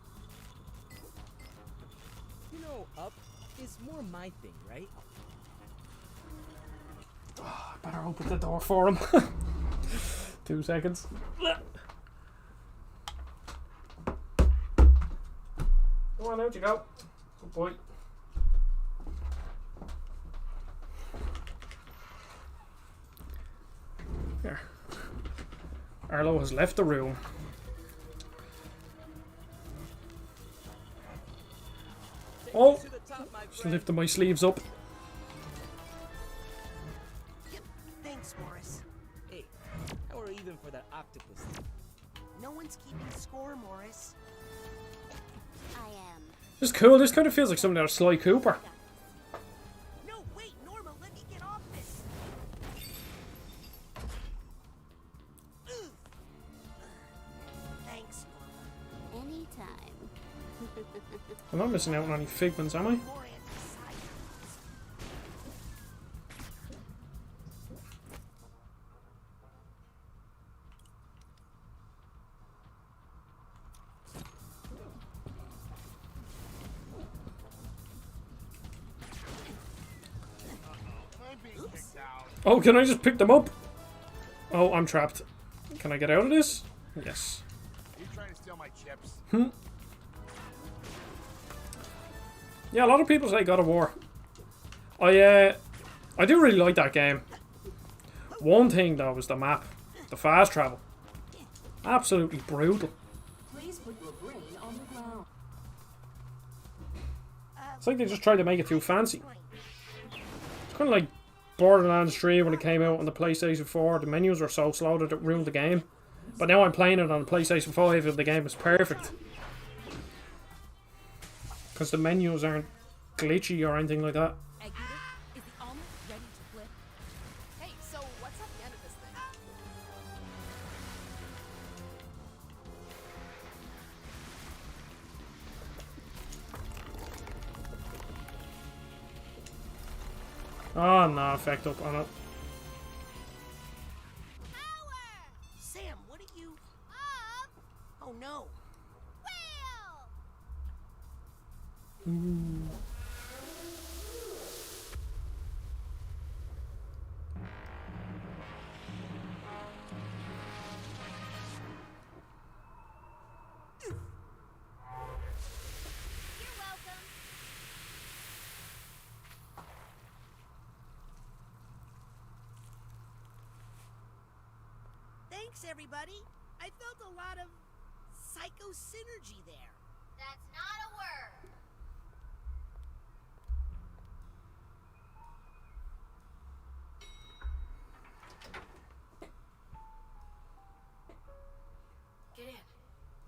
You know, up is more my thing, right? I better open the door for him. 2 seconds. Go on, out you go. Good boy. There. Arlo has left the room. Oh! Just lifting my sleeves up. Yep. Thanks, Morris. Hey, how are we even for that octopus thing? No one's keeping score, Morris. I am. This is cool. This kind of feels like something out of Sly Cooper. No, wait, Norma, let me get off this. Ugh. Thanks, Norma. Anytime. I'm not missing out on any figments, am I? More anti-Psychonauts. Oh, can I just pick them up? Oh, I'm trapped. Can I get out of this? Yes. You trying to steal my chips? Yeah, a lot of people say God of War. I do really like that game. One thing though is the map, the fast travel. Absolutely brutal. Please put your brain on the ground. It's like they just tried to make it too fancy. It's kind of like Borderlands 3 when it came out on the PlayStation 4. The menus were so slow that it ruined the game. But now I'm playing it on the PlayStation 5 and the game is perfect. Because the menus aren't glitchy or anything like that. Egg eater, is the omelet ready to flip? Hey, so what's at the end of this thing? Oh, no effect up on it. Sam, what are you... Oh, no. You're welcome. Thanks, everybody. I felt a lot of psycho synergy there. That's not a word. Get in.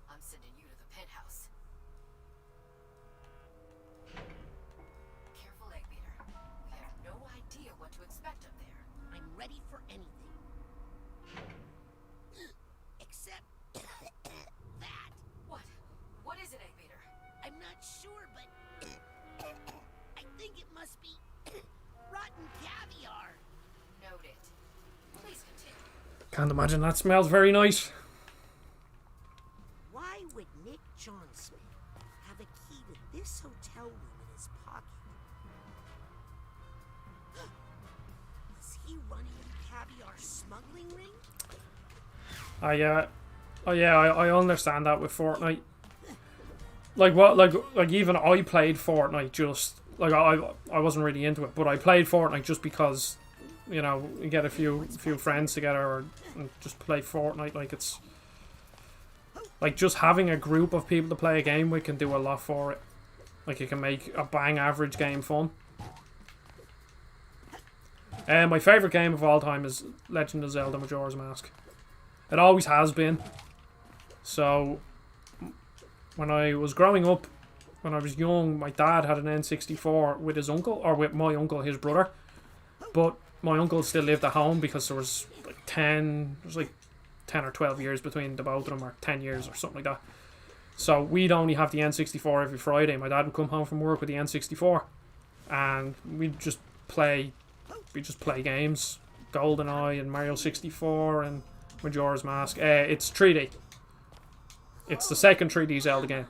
I'm sending you to the penthouse. Careful, egg beater. We have no idea what to expect up there. I'm ready for anything. Except that. What? What is it, egg beater? I'm not sure, but I think it must be rotten caviar. Noted. Please continue. Can't imagine that smells very nice. Why would Nick Johnsmith have a key to this hotel room in his pocket? Is he running a caviar smuggling ring? I understand that with Fortnite. Like what? Like even I played Fortnite just like I wasn't really into it, but I played Fortnite just because you know, you get a few friends together or just play Fortnite. Like, it's like just having a group of people to play a game with can do a lot for it. Like, you can make a bang average game fun. My favourite game of all time is Legend of Zelda Majora's Mask. It always has been. So, when I was growing up, when I was young, my dad had an N64 with his uncle, or with my uncle, his brother. But my uncle still lived at home because there was like 10 or 12 years between the both of them, or 10 years or something like that. So we'd only have the N64 every Friday. My dad would come home from work with the N64, and we'd just play games. GoldenEye and Mario 64 and Majora's Mask. It's 3D. It's the second 3D Zelda game.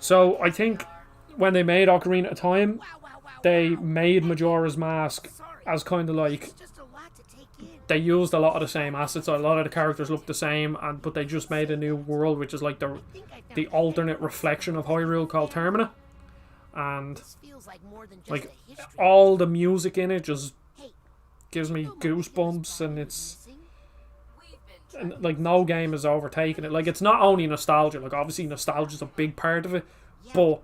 So I think when they made Ocarina of Time, they made Majora's Mask as kind of like, they used a lot of the same assets. A lot of the characters look the same, but they just made a new world, which is like the alternate reflection of Hyrule called Termina. And like all the music in it just gives me goosebumps, and like no game has overtaken it. Like, it's not only nostalgia. Like, obviously nostalgia is a big part of it, but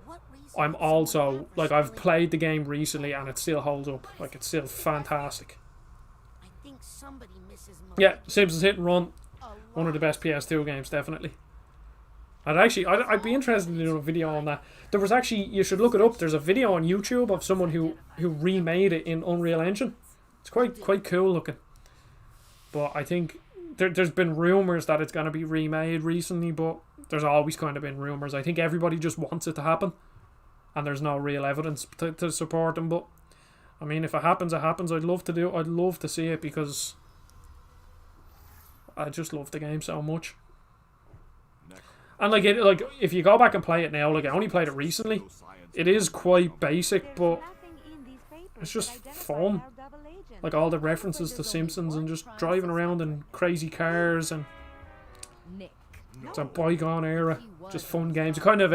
I'm also like, I've played the game recently and it still holds up. Like, it's still fantastic. Yeah, Simpsons Hit and Run, one of the best PS2 games, definitely. I'd be interested in doing a video on that. There was actually, you should look it up. There's a video on YouTube of someone who remade it in Unreal Engine. It's quite cool looking. But I think there's been rumours that it's going to be remade recently, but there's always kind of been rumours. I think everybody just wants it to happen, and there's no real evidence to support them. But I mean, if it happens, it happens. I'd love to see it, because I just love the game so much. And like if you go back and play it now, like, I only played it recently, it is quite basic, but it's just fun. Like, all the references to Simpsons and just driving around in crazy cars, and it's a bygone era. Just fun games. It's kind of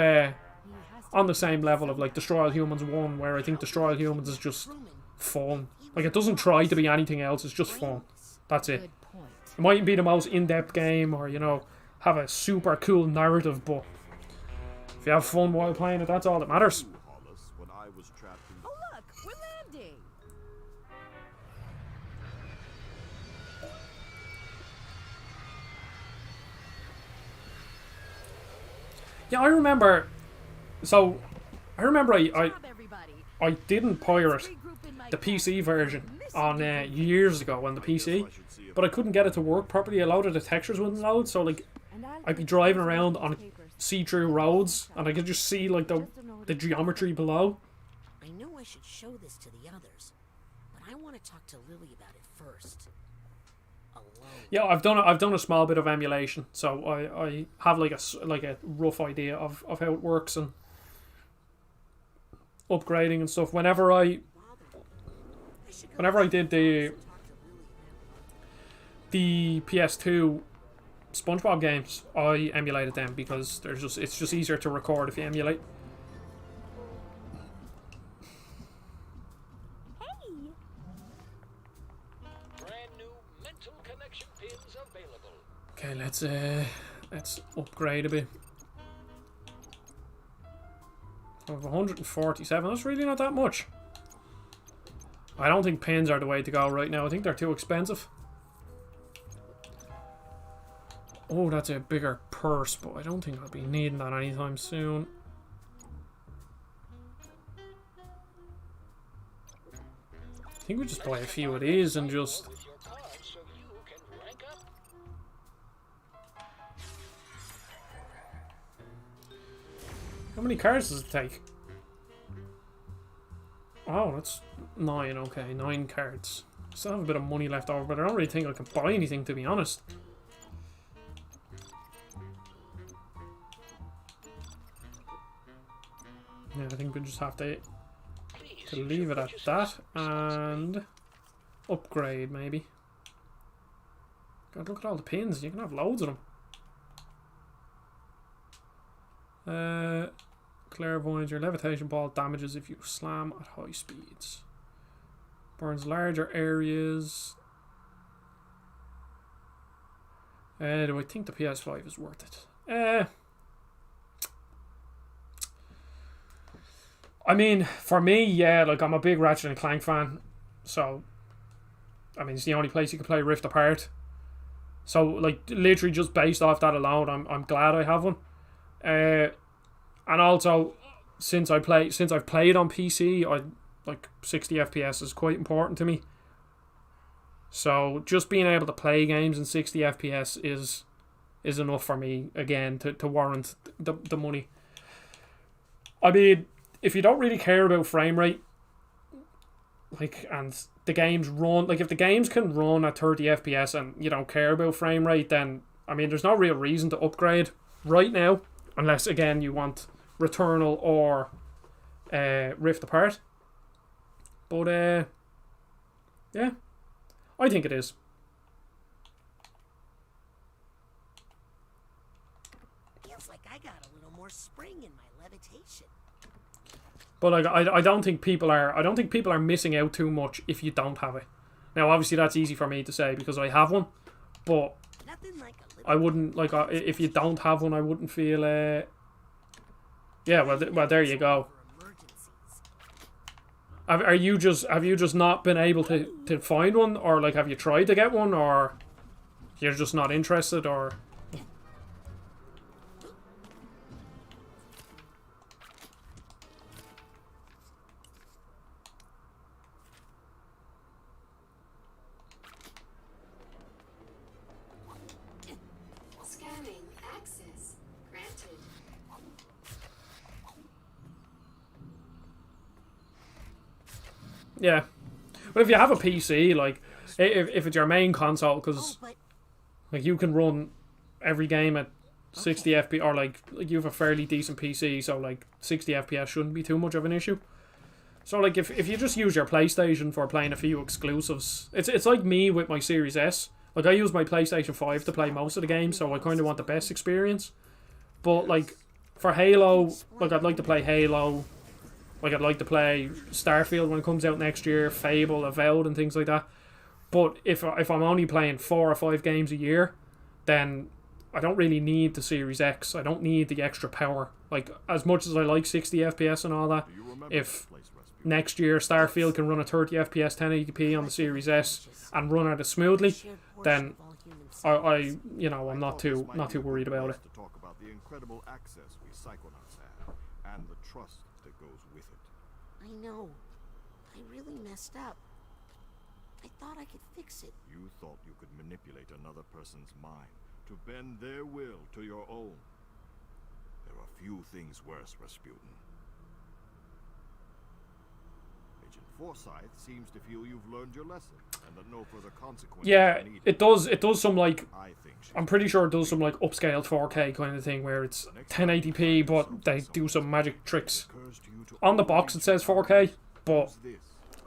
on the same level of like Destroy All Humans 1, where I think Destroy All Humans is just fun. Like, it doesn't try to be anything else, it's just fun. That's it. It mightn't be the most in-depth game, or, you know, have a super cool narrative, but if you have fun while playing it, that's all that matters. Oh look, we're landing. Yeah, I remember I didn't pirate the PC version on years ago on the PC, but I couldn't get it to work properly. A lot of the textures wouldn't load, so like I'd be driving around on see-through roads, and I could just see like the geometry below. I know I should show this to the others, but I want to talk to Lily about it first. Alone. Yeah, I've done a small bit of emulation, so I have like a rough idea of how it works and upgrading and stuff. Whenever I did the PS2 SpongeBob games, I emulated them because it's just easier to record if you emulate. Okay, let's upgrade a bit. So 147. That's really not that much. I don't think pins are the way to go right now. I think they're too expensive. Oh, that's a bigger purse, but I don't think I'll be needing that anytime soon. I think we just buy a few of these and just... How many cards does it take? Oh, that's 9, okay, 9 cards. Still have a bit of money left over, but I don't really think I can buy anything, to be honest. Yeah, I think we just have to leave it at that and upgrade, maybe. God, look at all the pins. You can have loads of them. Clairvoyance, your levitation ball damages if you slam at high speeds. Burns larger areas. Do I think the PS5 is worth it? I mean, for me, yeah, like, I'm a big Ratchet and Clank fan, so, I mean, it's the only place you can play Rift Apart. So, like, literally just based off that alone, I'm glad I have one. And also, since I've played on PC, like 60 FPS is quite important to me. So just being able to play games in 60 FPS is enough for me, again, to warrant the money. I mean, if you don't really care about frame rate, like, and the games run, like, if the games can run at 30 FPS and you don't care about frame rate, then, I mean, there's no real reason to upgrade right now, unless, again, you want Returnal or Rift Apart. But, yeah, I think it is. Feels like I got a little more spring in my levitation. But, like, I don't think people are missing out too much if you don't have it. Now, obviously, that's easy for me to say because I have one, but I wouldn't, like, if you don't have one, I wouldn't feel. Yeah, well, there you go. Have you just not been able to find one, or, like, have you tried to get one, or you're just not interested, or? Scanning access granted. Yeah, but if you have a PC, like, if it's your main console, because like, you can run every game at 60 FPS, or like you have a fairly decent PC, so like 60 FPS shouldn't be too much of an issue. So, like, if you just use your PlayStation for playing a few exclusives, it's like me with my Series S. Like, I use my PlayStation 5 to play most of the games, so I kind of want the best experience. But, like, for Halo, like, I'd like to play Halo. Like, I'd like to play Starfield when it comes out next year, Fable, Avowed, and things like that. But if I'm only playing 4 or 5 games a year, then I don't really need the Series X. I don't need the extra power. Like, as much as I like 60 FPS and all that, if next year Starfield can run at 30 FPS 1080p on the Series S and run at it smoothly, then I'm not too worried about it. To talk about the incredible access we Psychonauts have and the trust that goes with it. I know. I really messed up. I thought I could fix it. You thought you could manipulate another person's mind to bend their will to your own. There are few things worse, Rasputin. Agent Forsyth seems to feel you've learned your lesson and that no further consequences Yeah, are needed. it does some, like, I think I'm pretty sure it does some, like, upscaled 4K kind of thing where it's 1080p, but they do some magic tricks. On the box it says 4K, but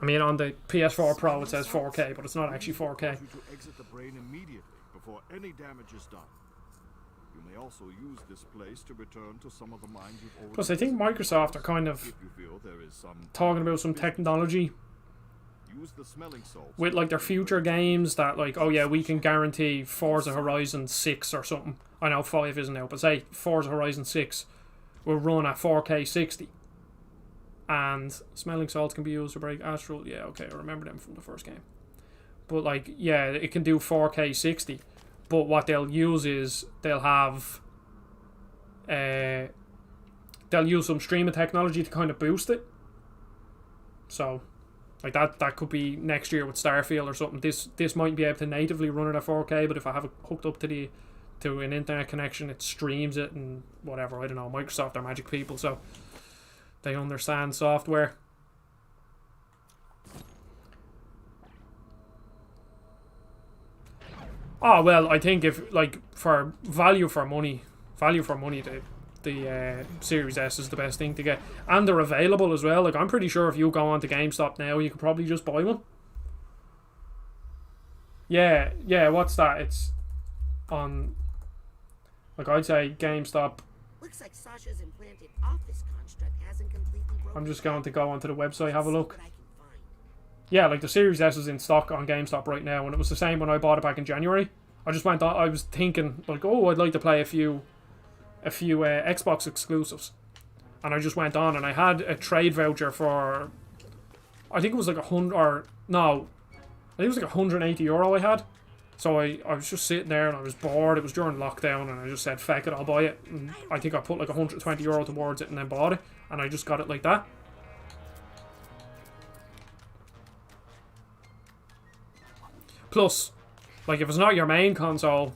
I mean, on the PS4 Pro it says 4K, but it's not actually 4K. You to exit the brain immediately before any damage is done. You may also use this place to return to some of the minds you've already. Plus, I think Microsoft are kind of If you feel there is some talking about some technology use the smelling salts with, like, their future games that, like, oh yeah, we can guarantee Forza Horizon 6 or something. I know 5 isn't out, but say Forza Horizon 6 will run at 4K 60. And smelling salts can be used to break astral. Yeah, okay, I remember them from the first game. But, like, yeah, it can do 4K 60. But what they'll use is they'll have they'll use some streaming technology to kind of boost it. So, like, that could be next year with Starfield or something. This might be able to natively run it at 4K, but if I have it hooked up to an internet connection, it streams it and whatever. I don't know. Microsoft are magic people, so they understand software. Oh, well, I think if, like, for value for money, the Series S is the best thing to get. And they're available as well. Like, I'm pretty sure if you go on to GameStop now, you could probably just buy one. Yeah, what's that? It's on, like, I'd say GameStop. Looks like Sasha's implanted office construct hasn't completely broken. I'm just going to go onto the website, have a look. Yeah, like the Series S is in stock on GameStop right now, and it was the same when I bought it back in January. I just went on, I was thinking, like, oh, I'd like to play a few Xbox exclusives. And I just went on, and I had a trade voucher for, I think it was like I think it was like €180 I had. So I was just sitting there, and I was bored. It was during lockdown, and I just said, feck it, I'll buy it. And I think I put like €120 towards it, and then bought it. And I just got it like that. Plus, like, if it's not your main console,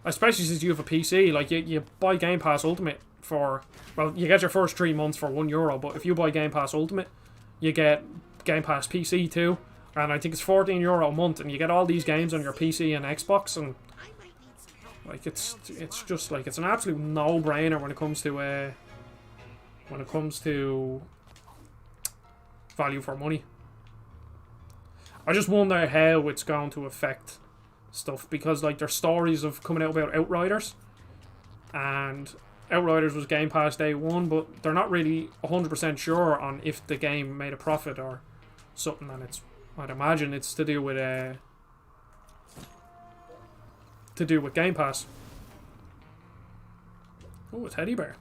especially since you have a PC, like, you buy Game Pass Ultimate for, well, you get your first 3 months for €1, but if you buy Game Pass Ultimate, you get Game Pass PC too, and I think it's €14 a month, and you get all these games on your PC and Xbox, and, like, it's just, like, it's an absolute no-brainer when it comes to value for money. I just wonder how it's going to affect stuff, because, like, there's stories of coming out about Outriders, and Outriders was Game Pass day one, but they're not really 100% sure on if the game made a profit or something, and I'd imagine it's to do with Game Pass. Oh, a teddy bear.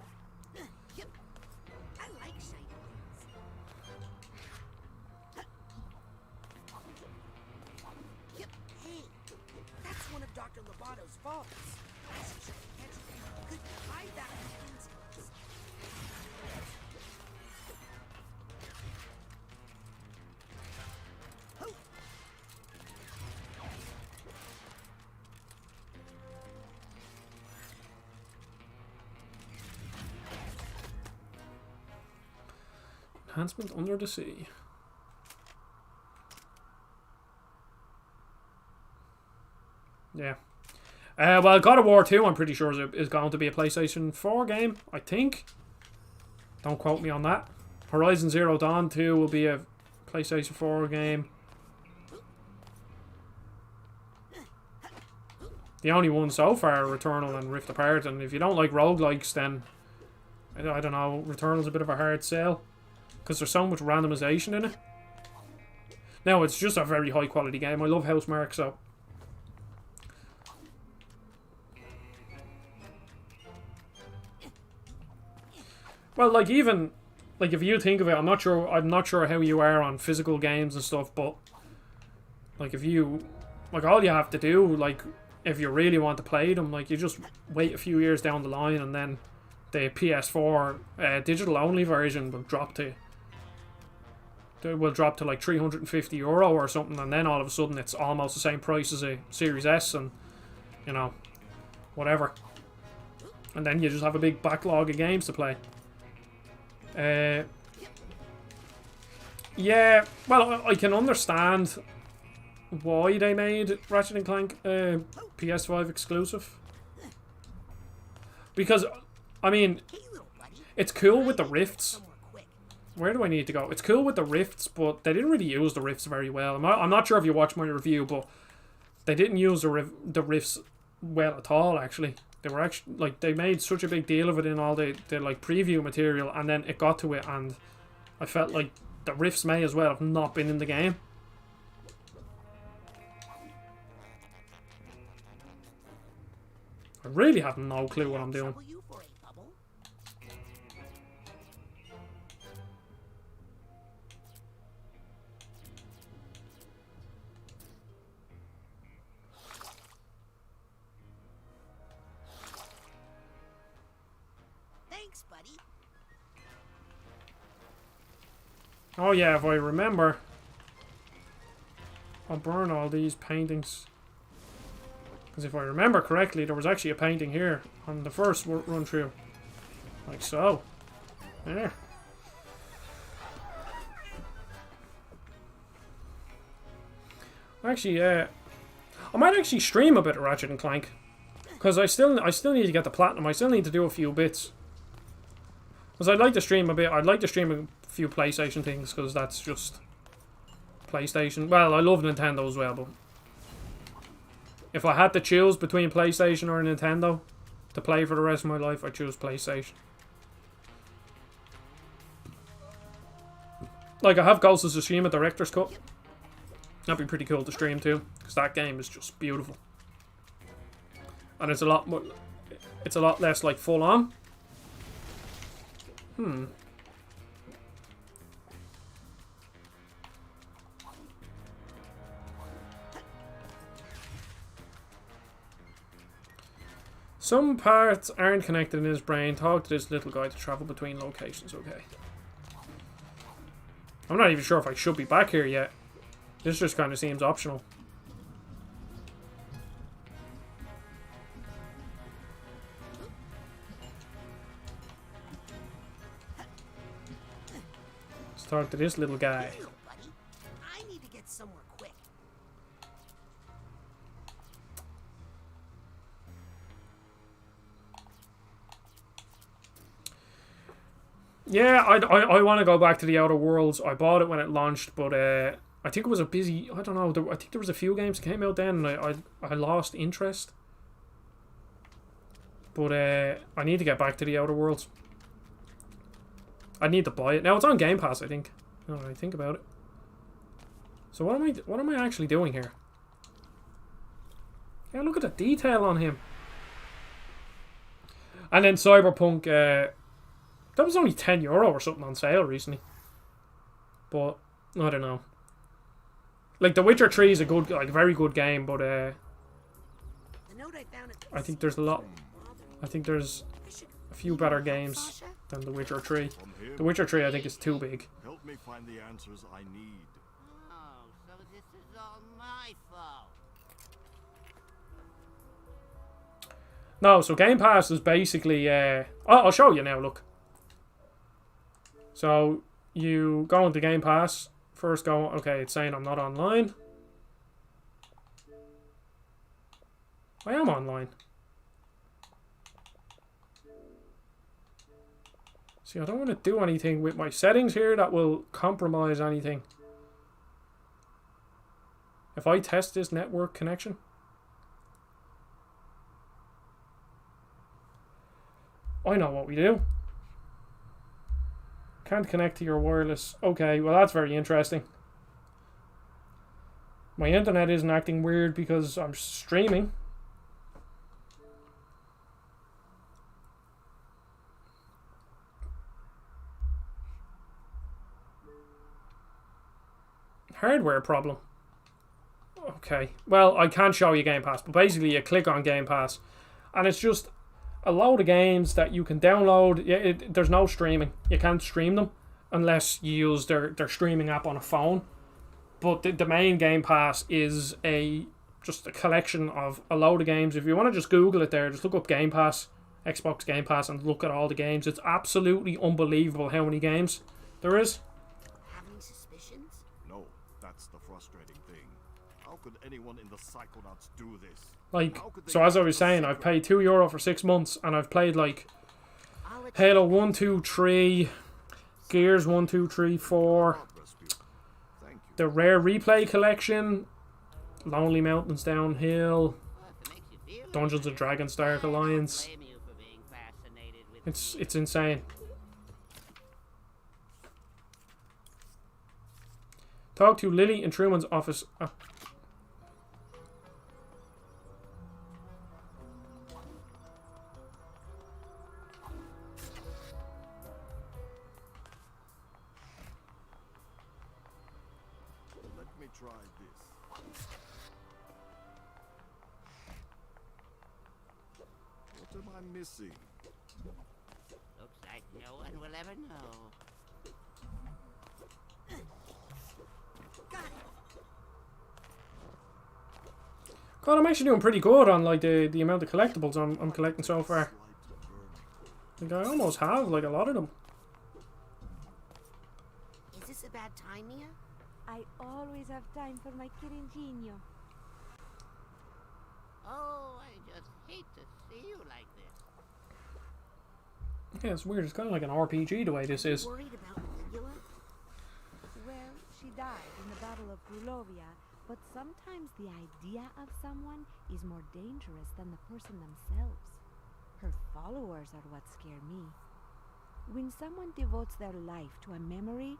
Enhancement under the sea. Yeah. Well, God of War 2, I'm pretty sure, is going to be a PlayStation 4 game, I think. Don't quote me on that. Horizon Zero Dawn 2 will be a PlayStation 4 game. The only ones so far are Returnal and Rift Apart, and if you don't like roguelikes, then I don't know, Returnal's a bit of a hard sell, because there's so much randomization in it. Now, it's just a very high quality game. I love Housemarque, so... Well, like, even... Like, if you think of it, I'm not sure how you are on physical games and stuff, but... Like, if you... Like, all you have to do, like, if you really want to play them, like, you just wait a few years down the line, and then the PS4 digital-only version will drop to like €350 or something, and then all of a sudden it's almost the same price as a Series S, and, you know, whatever. And then you just have a big backlog of games to play. Yeah, well, I can understand why they made Ratchet & Clank PS5 exclusive. Because, I mean, it's cool with the rifts. Where do I need to go? It's cool with the rifts, but they didn't really use the rifts very well. I'm not sure if you watched my review, but they didn't use the rifts well at all, actually. They were actually, like, they made such a big deal of it in all the like, preview material, and then it got to it, and I felt like the rifts may as well have not been in the game. I really have no clue what I'm doing. Thanks, buddy. Oh yeah, if I remember, I'll burn all these paintings. Because if I remember correctly, there was actually a painting here on the first run through. Like so. There. Actually, I might actually stream a bit of Ratchet & Clank. Because I still need to get the platinum. I still need to do a few bits. Because I'd like to stream a bit. I'd like to stream a few PlayStation things, because that's just PlayStation. Well, I love Nintendo as well, but if I had to choose between PlayStation or Nintendo to play for the rest of my life, I'd choose PlayStation. Like, I have Ghost of Tsushima Director's Cut. That'd be pretty cool to stream too, because that game is just beautiful. And it's a lot more, it's a lot less like full on. Some parts aren't connected in his brain. Talk to this little guy to travel between locations. Okay. I'm not even sure if I should be back here yet. This just kind of seems optional. Let's talk to this little guy. Hey, little buddy. I need to get somewhere quick. Yeah, I want to go back to the Outer Worlds. I bought it when it launched, but I think it was a busy... I don't know. I think there was a few games that came out then, and I lost interest. But I need to get back to the Outer Worlds. I need to buy it. Now, it's on Game Pass, I think. Now that I think about it. So what am I actually doing here? Yeah, look at the detail on him. And then Cyberpunk... that was only €10 or something on sale recently. But, I don't know. Like, The Witcher 3 is a good, like, very good game, but, The note I found at I think there's a lot... I think there's a few better games than The Witcher 3. The Witcher 3, I think, is too big. Help me find the answers I need. Oh, so this is all my fault. No, so Game Pass is basically... I'll show you now, look. So, you go into Game Pass. First go... Okay, it's saying I'm not online. I am online. See, I don't want to do anything with my settings here that will compromise anything. If I test this network connection... I know what we do. Can't connect to your wireless. Okay, well that's very interesting. My internet isn't acting weird because I'm streaming. Hardware problem. Okay, well I can't show you Game Pass, but basically you click on Game Pass and it's just a load of games that you can download. Yeah, there's no streaming. You can't stream them unless you use their streaming app on a phone. But the main Game Pass is just a collection of a load of games. If you want to just Google it there, just look up Game Pass, Xbox Game Pass, and look at all the games. It's absolutely unbelievable how many games there is. Have any suspicions? No, that's the frustrating thing. How could anyone in the Psychonauts do this? Like, so as I was saying, I've paid €2 for 6 months, and I've played like Halo 1, 2, 3, Gears 1, 2, 3, 4, the Rare Replay Collection, Lonely Mountains Downhill, Dungeons and Dragons Dark Alliance. It's insane. Talk to Lily in Truman's office. Try this. What am I missing? Looks like no one will ever know. God, I'm actually doing pretty good on like the amount of collectibles I'm collecting so far. Like I almost have like a lot of them. Is this a bad time, Mia? I always have time for my Kirinjinho. Oh, I just hate to see you like this. Yeah, it's weird. It's kind of like an RPG the way this is. Worried about Nebula? Well, she died in the Battle of Grulovia, but sometimes the idea of someone is more dangerous than the person themselves. Her followers are what scare me. When someone devotes their life to a memory,